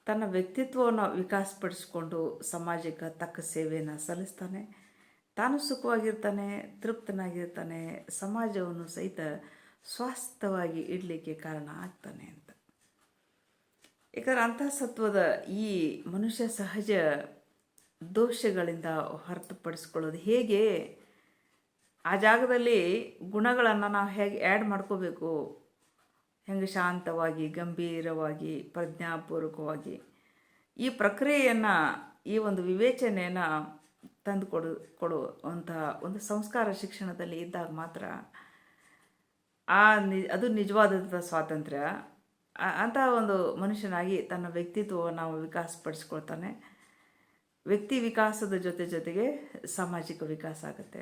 [SPEAKER 1] ತನ್ನ ವ್ಯಕ್ತಿತ್ವವನ್ನು ವಿಕಾಸಪಡಿಸ್ಕೊಂಡು ಸಮಾಜಕ್ಕೆ ತಕ್ಕ ಸೇವೆಯನ್ನು ಸಲ್ಲಿಸ್ತಾನೆ, ತಾನು ಸುಖವಾಗಿರ್ತಾನೆ, ತೃಪ್ತನಾಗಿರ್ತಾನೆ, ಸಮಾಜವನ್ನು ಸಹಿತ ಸ್ವಾಸ್ಥ್ಯವಾಗಿ ಇಡಲಿಕ್ಕೆ ಕಾರಣ ಆಗ್ತಾನೆ ಅಂತ. ಯಾಕಂದ್ರೆ ಅಂತಃಸತ್ವದ ಈ ಮನುಷ್ಯ ಸಹಜ ದೋಷಗಳಿಂದ ಹೊರತುಪಡಿಸ್ಕೊಳ್ಳೋದು ಹೇಗೆ, ಆ ಜಾಗದಲ್ಲಿ ಗುಣಗಳನ್ನು ನಾವು ಹೇಗೆ ಆ್ಯಡ್ ಮಾಡ್ಕೋಬೇಕು, ಹೆಂಗೆ ಶಾಂತವಾಗಿ, ಗಂಭೀರವಾಗಿ, ಪ್ರಜ್ಞಾಪೂರ್ವಕವಾಗಿ ಈ ಪ್ರಕ್ರಿಯೆಯನ್ನು, ಈ ಒಂದು ವಿವೇಚನೆಯನ್ನು ತಂದು ಕೊಡುವಂತಹ ಒಂದು ಸಂಸ್ಕಾರ ಶಿಕ್ಷಣದಲ್ಲಿ ಇದ್ದಾಗ ಮಾತ್ರ ಅದು ನಿಜವಾದಂಥ ಸ್ವಾತಂತ್ರ್ಯ. ಅಂತಹ ಒಂದು ಮನುಷ್ಯನಾಗಿ ತನ್ನ ವ್ಯಕ್ತಿತ್ವವನ್ನು ನಾವು ವಿಕಾಸಪಡಿಸ್ಕೊಳ್ತಾನೆ. ವ್ಯಕ್ತಿ ವಿಕಾಸದ ಜೊತೆಗೆ ಸಾಮಾಜಿಕ ವಿಕಾಸ ಆಗುತ್ತೆ.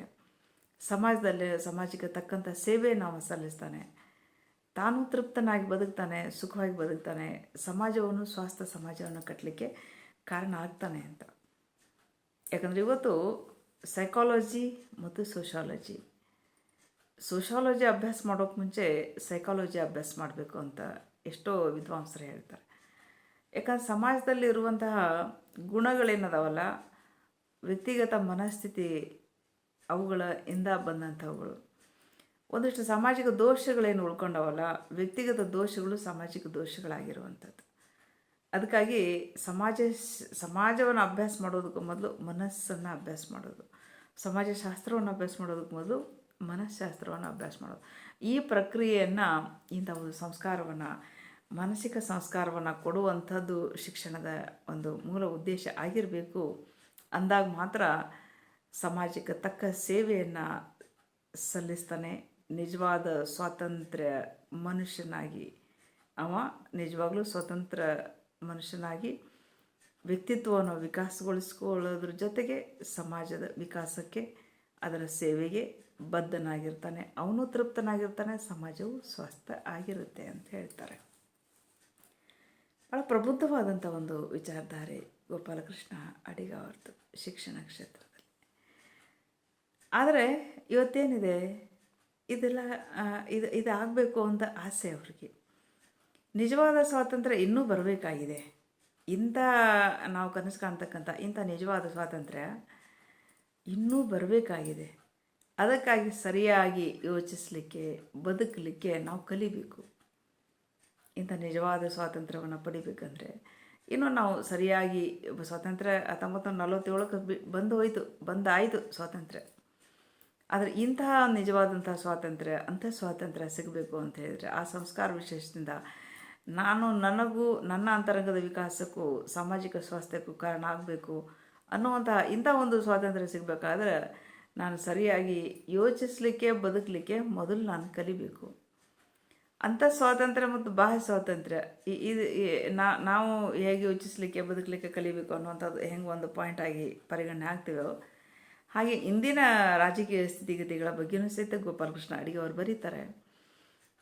[SPEAKER 1] ಸಮಾಜಕ್ಕೆ ತಕ್ಕಂಥ ಸೇವೆ ನಾವು ಸಲ್ಲಿಸ್ತಾನೆ, ತಾನು ತೃಪ್ತನಾಗಿ ಬದುಕ್ತಾನೆ, ಸುಖವಾಗಿ ಬದುಕ್ತಾನೆ, ಸಮಾಜವನ್ನು ಸ್ವಾಸ್ಥ್ಯ ಸಮಾಜವನ್ನು ಕಟ್ಟಲಿಕ್ಕೆ ಕಾರಣ ಆಗ್ತಾನೆ ಅಂತ. ಯಾಕಂದರೆ ಇವತ್ತು ಸೈಕಾಲಜಿ ಮತ್ತು ಸೋಷಾಲಜಿ ಅಭ್ಯಾಸ ಮಾಡೋಕ್ಕೆ ಮುಂಚೆ ಸೈಕಾಲಜಿ ಅಭ್ಯಾಸ ಮಾಡಬೇಕು ಅಂತ ಎಷ್ಟೋ ವಿದ್ವಾಂಸರು ಹೇಳ್ತಾರೆ. ಯಾಕಂದ್ರೆ ಸಮಾಜದಲ್ಲಿ ಇರುವಂತಹ ಗುಣಗಳೇನದಾವಲ್ಲ, ವ್ಯಕ್ತಿಗತ ಮನಸ್ಥಿತಿ ಅವುಗಳಿಂದ ಬಂದಂಥವುಗಳು. ಒಂದಿಷ್ಟು ಸಾಮಾಜಿಕ ದೋಷಗಳೇನು ಉಳ್ಕೊಂಡವಲ್ಲ, ವ್ಯಕ್ತಿಗತ ದೋಷಗಳು ಸಾಮಾಜಿಕ ದೋಷಗಳಾಗಿರುವಂಥದ್ದು. ಅದಕ್ಕಾಗಿ ಸಮಾಜವನ್ನು ಅಭ್ಯಾಸ ಮಾಡೋದಕ್ಕೂ ಮೊದಲು ಮನಸ್ಸನ್ನು ಅಭ್ಯಾಸ ಮಾಡೋದು, ಸಮಾಜಶಾಸ್ತ್ರವನ್ನು ಅಭ್ಯಾಸ ಮಾಡೋದಕ್ಕೆ ಮೊದಲು ಮನಸ್ಶಾಸ್ತ್ರವನ್ನು ಅಭ್ಯಾಸ ಮಾಡೋದು. ಈ ಪ್ರಕ್ರಿಯೆಯನ್ನು, ಇಂಥ ಒಂದು ಸಂಸ್ಕಾರವನ್ನು, ಮಾನಸಿಕ ಸಂಸ್ಕಾರವನ್ನು ಕೊಡುವಂಥದ್ದು ಶಿಕ್ಷಣದ ಒಂದು ಮೂಲ ಉದ್ದೇಶ ಆಗಿರಬೇಕು. ಅಂದಾಗ ಮಾತ್ರ ಸಮಾಜಕ್ಕೆ ತಕ್ಕ ಸೇವೆಯನ್ನು ಸಲ್ಲಿಸ್ತಾನೆ. ನಿಜವಾದ ಸ್ವಾತಂತ್ರ್ಯ ಮನುಷ್ಯನಾಗಿ ನಿಜವಾಗ್ಲೂ ಸ್ವತಂತ್ರ ಮನುಷ್ಯನಾಗಿ ವ್ಯಕ್ತಿತ್ವವನ್ನು ವಿಕಾಸಗೊಳಿಸ್ಕೊಳ್ಳೋದ್ರ ಜೊತೆಗೆ ಸಮಾಜದ ವಿಕಾಸಕ್ಕೆ, ಅದರ ಸೇವೆಗೆ ಬದ್ಧನಾಗಿರ್ತಾನೆ. ಅವನು ತೃಪ್ತನಾಗಿರ್ತಾನೆ, ಸಮಾಜವು ಸ್ವಸ್ಥ ಆಗಿರುತ್ತೆ ಅಂತ ಹೇಳ್ತಾರೆ. ಭಾಳ ಪ್ರಬುದ್ಧವಾದಂಥ ಒಂದು ವಿಚಾರಧಾರೆ ಗೋಪಾಲಕೃಷ್ಣ ಅಡಿಗ ಅವ್ರದ್ದು ಶಿಕ್ಷಣ ಕ್ಷೇತ್ರದಲ್ಲಿ. ಆದರೆ ಇವತ್ತೇನಿದೆ, ಇದು ಆಗಬೇಕು ಅಂತ ಆಸೆ ಅವರಿಗೆ. ನಿಜವಾದ ಸ್ವಾತಂತ್ರ್ಯ ಇನ್ನೂ ಬರಬೇಕಾಗಿದೆ. ನಾವು ಕನಸು ಕಾಣ್ತಕ್ಕಂಥ ಇಂಥ ನಿಜವಾದ ಸ್ವಾತಂತ್ರ್ಯ ಇನ್ನೂ ಬರಬೇಕಾಗಿದೆ. ಅದಕ್ಕಾಗಿ ಸರಿಯಾಗಿ ಯೋಚಿಸಲಿಕ್ಕೆ, ಬದುಕಲಿಕ್ಕೆ ನಾವು ಕಲಿಬೇಕು. ಇಂಥ ನಿಜವಾದ ಸ್ವಾತಂತ್ರ್ಯವನ್ನು ಪಡಿಬೇಕಂದ್ರೆ ಇನ್ನು ನಾವು ಸರಿಯಾಗಿ ಸ್ವಾತಂತ್ರ್ಯ 1947ಕ್ಕೆ ಬಂದಾಯಿತು ಸ್ವಾತಂತ್ರ್ಯ. ಆದರೆ ಇಂತಹ ನಿಜವಾದಂಥ ಸ್ವಾತಂತ್ರ್ಯ ಸಿಗಬೇಕು ಅಂತ ಹೇಳಿದರೆ ಆ ಸಂಸ್ಕಾರ ವಿಶೇಷದಿಂದ ನನಗೂ ನನ್ನ ಅಂತರಂಗದ ವಿಕಾಸಕ್ಕೂ ಸಾಮಾಜಿಕ ಸ್ವಾಸ್ಥ್ಯಕ್ಕೂ ಕಾರಣ ಆಗಬೇಕು ಇಂಥ ಒಂದು ಸ್ವಾತಂತ್ರ್ಯ ಸಿಗಬೇಕಾದ್ರೆ ನಾನು ಸರಿಯಾಗಿ ಯೋಚಿಸಲಿಕ್ಕೆ, ಬದುಕಲಿಕ್ಕೆ ಮೊದಲು ನಾನು ಕಲಿಬೇಕು. ಅಂಥ ಸ್ವಾತಂತ್ರ್ಯ ಮತ್ತು ಬಾಹ್ಯ ಸ್ವಾತಂತ್ರ್ಯ ನಾವು ಹೇಗೆ ಯೋಚಿಸಲಿಕ್ಕೆ, ಬದುಕಲಿಕ್ಕೆ ಕಲಿಬೇಕು ಅನ್ನುವಂಥದ್ದು ಹೆಂಗೆ ಒಂದು ಪಾಯಿಂಟಾಗಿ ಪರಿಗಣನೆ ಆಗ್ತೀವೋ, ಹಾಗೆ ಇಂದಿನ ರಾಜಕೀಯ ಸ್ಥಿತಿಗತಿಗಳ ಬಗ್ಗೆಯೂ ಸಹಿತ ಗೋಪಾಲಕೃಷ್ಣ ಅಡಿಗ ಅವರು ಬರೀತಾರೆ.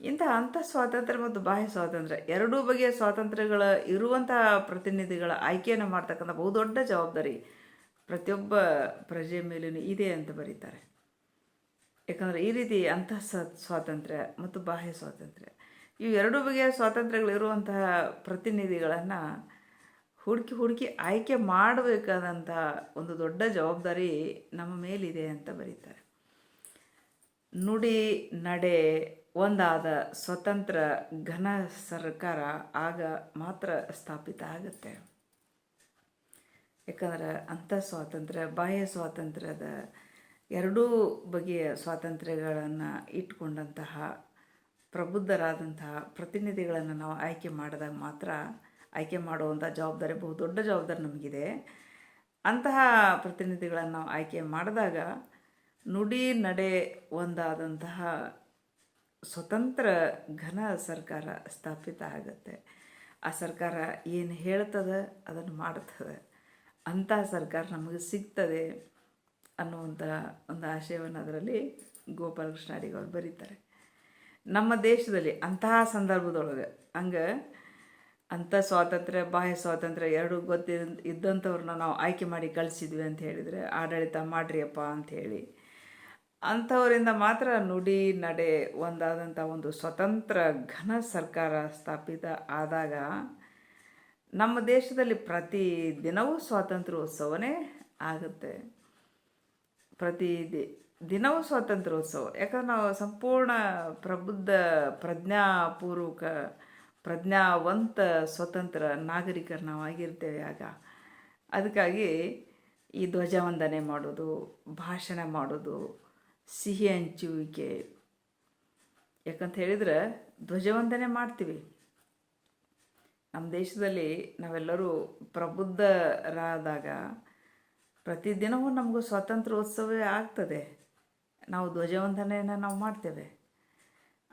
[SPEAKER 1] ಅಂಥ ಸ್ವಾತಂತ್ರ್ಯ ಮತ್ತು ಬಾಹ್ಯ ಸ್ವಾತಂತ್ರ್ಯ ಎರಡೂ ಬಗೆಯ ಸ್ವಾತಂತ್ರ್ಯಗಳ ಇರುವಂತಹ ಪ್ರತಿನಿಧಿಗಳ ಆಯ್ಕೆಯನ್ನು ಮಾಡ್ತಕ್ಕಂಥ ಬಹುದೊಡ್ಡ ಜವಾಬ್ದಾರಿ ಪ್ರತಿಯೊಬ್ಬ ಪ್ರಜೆಯ ಮೇಲೂ ಇದೆ ಅಂತ ಬರೀತಾರೆ. ಯಾಕಂದರೆ ಈ ರೀತಿ ಅಂತಹ ಸ್ವಾತಂತ್ರ್ಯ ಮತ್ತು ಬಾಹ್ಯ ಸ್ವಾತಂತ್ರ್ಯ ಇವು ಎರಡೂ ಬಗೆಯ ಸ್ವಾತಂತ್ರ್ಯಗಳಿರುವಂತಹ ಪ್ರತಿನಿಧಿಗಳನ್ನು ಹುಡುಕಿ ಆಯ್ಕೆ ಮಾಡಬೇಕಾದಂಥ ಒಂದು ದೊಡ್ಡ ಜವಾಬ್ದಾರಿ ನಮ್ಮ ಮೇಲಿದೆ ಅಂತ ಬರೀತಾರೆ. ನುಡಿ ನಡೆ ಒಂದಾದ ಸ್ವತಂತ್ರ ಘನ ಸರ್ಕಾರ ಆಗ ಮಾತ್ರ ಸ್ಥಾಪಿತ ಆಗುತ್ತೆ. ಯಾಕಂದ್ರೆ ಅಂಥ ಸ್ವಾತಂತ್ರ್ಯ ಬಾಹ್ಯ ಸ್ವಾತಂತ್ರ್ಯದ ಎರಡೂ ಬಗೆಯ ಸ್ವಾತಂತ್ರ್ಯಗಳನ್ನು ಇಟ್ಕೊಂಡಂತಹ ಪ್ರಬುದ್ಧರಾದಂತಹ ಪ್ರತಿನಿಧಿಗಳನ್ನು ನಾವು ಆಯ್ಕೆ ಮಾಡಿದಾಗ ಮಾತ್ರ ಆಯ್ಕೆ ಮಾಡುವಂಥ ಜವಾಬ್ದಾರಿ ಬಹುದೊಡ್ಡ ಜವಾಬ್ದಾರಿ ನಮಗಿದೆ. ಅಂತಹ ಪ್ರತಿನಿಧಿಗಳನ್ನು ನಾವು ಆಯ್ಕೆ ಮಾಡಿದಾಗ ನುಡಿ ನಡೆ ಒಂದಾದಂತಹ ಸ್ವತಂತ್ರ ಘನ ಸರ್ಕಾರ ಸ್ಥಾಪಿತ ಆಗುತ್ತೆ. ಆ ಸರ್ಕಾರ ಏನು ಹೇಳ್ತದೆ ಅದನ್ನು ಮಾಡ್ತದೆ, ಅಂಥ ಸರ್ಕಾರ ನಮಗೆ ಸಿಗ್ತದೆ ಅನ್ನುವಂಥ ಒಂದು ಆಶಯವನ್ನು ಅದರಲ್ಲಿ ಗೋಪಾಲಕೃಷ್ಣ ಅಡಿಗ ಅವರು ಬರೀತಾರೆ. ನಮ್ಮ ದೇಶದಲ್ಲಿ ಅಂತಹ ಸಂದರ್ಭದೊಳಗೆ ಅಂಥ ಸ್ವಾತಂತ್ರ್ಯ ಬಾಹ್ಯ ಸ್ವಾತಂತ್ರ್ಯ ಎರಡೂ ಇದ್ದಂಥವ್ರನ್ನ ನಾವು ಆಯ್ಕೆ ಮಾಡಿ ಕಳಿಸಿದ್ವಿ ಅಂತ ಹೇಳಿದರೆ ಆಡಳಿತ ಮಾಡ್ರಿಯಪ್ಪ ಅಂಥೇಳಿ ಅಂಥವರಿಂದ ಮಾತ್ರ ನುಡಿ ನಡೆ ಒಂದಾದಂಥ ಒಂದು ಸ್ವತಂತ್ರ ಘನ ಸರ್ಕಾರ ಸ್ಥಾಪಿತ ಆದಾಗ ನಮ್ಮ ದೇಶದಲ್ಲಿ ಪ್ರತಿ ದಿನವೂ ಸ್ವಾತಂತ್ರ್ಯೋತ್ಸವನೇ ಆಗುತ್ತೆ. ದಿನವೂ ಸ್ವಾತಂತ್ರ್ಯೋತ್ಸವ. ಯಾಕಂದ್ರೆ ನಾವು ಸಂಪೂರ್ಣ ಪ್ರಬುದ್ಧ ಪ್ರಜ್ಞಾಪೂರ್ವಕ ಪ್ರಜ್ಞಾವಂತ ಸ್ವತಂತ್ರ ನಾಗರಿಕರು ನಾವು ಆಗಿರ್ತೇವೆ ಆಗ. ಅದಕ್ಕಾಗಿ ಈ ಧ್ವಜವಂದನೆ ಮಾಡೋದು, ಭಾಷಣ ಮಾಡೋದು, ಸಿಹಿ ಹಂಚುವಿಕೆ. ಯಾಕಂತ ಹೇಳಿದ್ರೆ ಧ್ವಜವಂದನೆ ಮಾಡ್ತೀವಿ. ನಮ್ಮ ದೇಶದಲ್ಲಿ ನಾವೆಲ್ಲರೂ ಪ್ರಬುದ್ಧರಾದಾಗ ಪ್ರತಿದಿನವೂ ನಮಗೂ ಸ್ವಾತಂತ್ರ್ಯೋತ್ಸವವೇ ಆಗ್ತದೆ. ನಾವು ಧ್ವಜವಂದನೆಯನ್ನು ನಾವು ಮಾಡ್ತೇವೆ.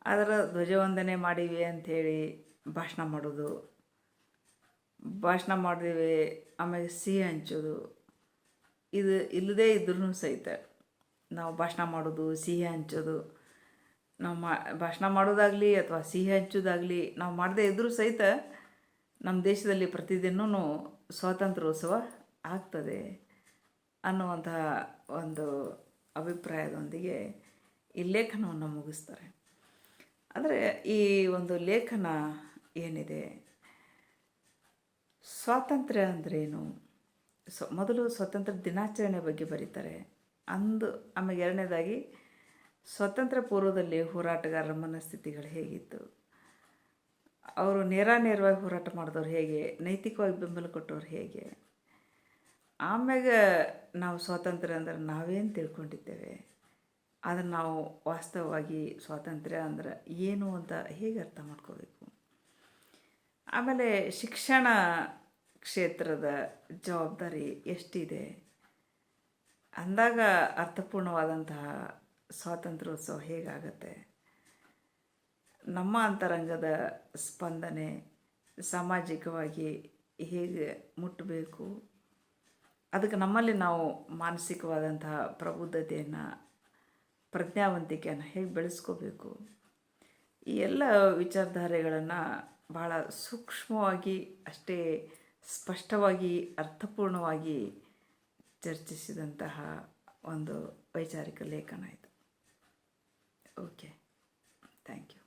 [SPEAKER 1] ಅದರ ಧ್ವಜವಂದನೆ ಮಾಡೀವಿ ಅಂಥೇಳಿ ಭಾಷಣ ಮಾಡೋದು, ಭಾಷಣ ಮಾಡಿದೀವಿ ಆಮೇಲೆ ಸಿಹಿ ಹಂಚೋದು, ಇದು ಇಲ್ಲದೇ ಇದ್ರೂ ಸಹಿತ ನಾವು ಭಾಷಣ ಮಾಡೋದು ಸಿಹಿ ಹಂಚೋದು, ನಾವು ಭಾಷಣ ಮಾಡೋದಾಗಲಿ ಅಥವಾ ಸಿಹಿ ಹಂಚೋದಾಗಲಿ ನಾವು ಮಾಡದೇ ಇದ್ದರೂ ಸಹಿತ ನಮ್ಮ ದೇಶದಲ್ಲಿ ಪ್ರತಿದಿನವೂ ಸ್ವಾತಂತ್ರ್ಯೋತ್ಸವ ಆಗ್ತದೆ ಅನ್ನುವಂತಹ ಒಂದು ಅಭಿಪ್ರಾಯದೊಂದಿಗೆ ಈ ಲೇಖನವನ್ನು ಮುಗಿಸ್ತಾರೆ. ಆದರೆ ಈ ಒಂದು ಲೇಖನ ಏನಿದೆ, ಸ್ವಾತಂತ್ರ್ಯ ಅಂದ್ರೇನು, ಮೊದಲು ಸ್ವಾತಂತ್ರ್ಯ ದಿನಾಚರಣೆ ಬಗ್ಗೆ ಬರೀತಾರೆ. ಆಮೇಲೆ ಎರಡನೇದಾಗಿ ಸ್ವಾತಂತ್ರ್ಯ ಪೂರ್ವದಲ್ಲಿ ಹೋರಾಟಗಾರರ ಮನಸ್ಥಿತಿಗಳು ಹೇಗಿತ್ತು, ಅವರು ನೇರವಾಗಿ ಹೋರಾಟ ಮಾಡಿದವ್ರು ಹೇಗೆ, ನೈತಿಕವಾಗಿ ಬೆಂಬಲ ಕೊಟ್ಟವ್ರು ಹೇಗೆ, ಆಮ್ಯಾಗ ನಾವು ಸ್ವಾತಂತ್ರ್ಯ ಅಂದ್ರೆ ನಾವೇನು ತಿಳ್ಕೊಂಡಿದ್ದೇವೆ, ಅದನ್ನು ನಾವು ವಾಸ್ತವವಾಗಿ ಸ್ವಾತಂತ್ರ್ಯ ಅಂದ್ರೆ ಏನು ಅಂತ ಹೇಗೆ ಅರ್ಥ ಮಾಡ್ಕೋಬೇಕು, ಆಮೇಲೆ ಶಿಕ್ಷಣ ಕ್ಷೇತ್ರದ ಜವಾಬ್ದಾರಿ ಎಷ್ಟಿದೆ ಅಂದಾಗ ಅರ್ಥಪೂರ್ಣವಾದಂತಹ ಸ್ವಾತಂತ್ರ್ಯೋತ್ಸವ ಹೇಗಾಗತ್ತೆ, ನಮ್ಮ ಅಂತರಂಗದ ಸ್ಪಂದನೆ ಸಾಮಾಜಿಕವಾಗಿ ಹೇಗೆ ಮುಟ್ಟಬೇಕು, ಅದಕ್ಕೆ ನಮ್ಮಲ್ಲಿ ನಾವು ಮಾನಸಿಕವಾದಂತಹ ಪ್ರಬುದ್ಧತೆಯನ್ನು ಪ್ರಜ್ಞಾವಂತಿಕೆಯನ್ನು ಹೇಗೆ ಬೆಳೆಸ್ಕೋಬೇಕು, ಈ ಎಲ್ಲ ವಿಚಾರಧಾರೆಗಳನ್ನು ಭಾಳ ಸೂಕ್ಷ್ಮವಾಗಿ ಅಷ್ಟೇ ಸ್ಪಷ್ಟವಾಗಿ ಅರ್ಥಪೂರ್ಣವಾಗಿ ಚರ್ಚಿಸಿದಂತಹ ಒಂದು ವೈಚಾರಿಕ ಲೇಖನ ಇದು. Okay, thank you.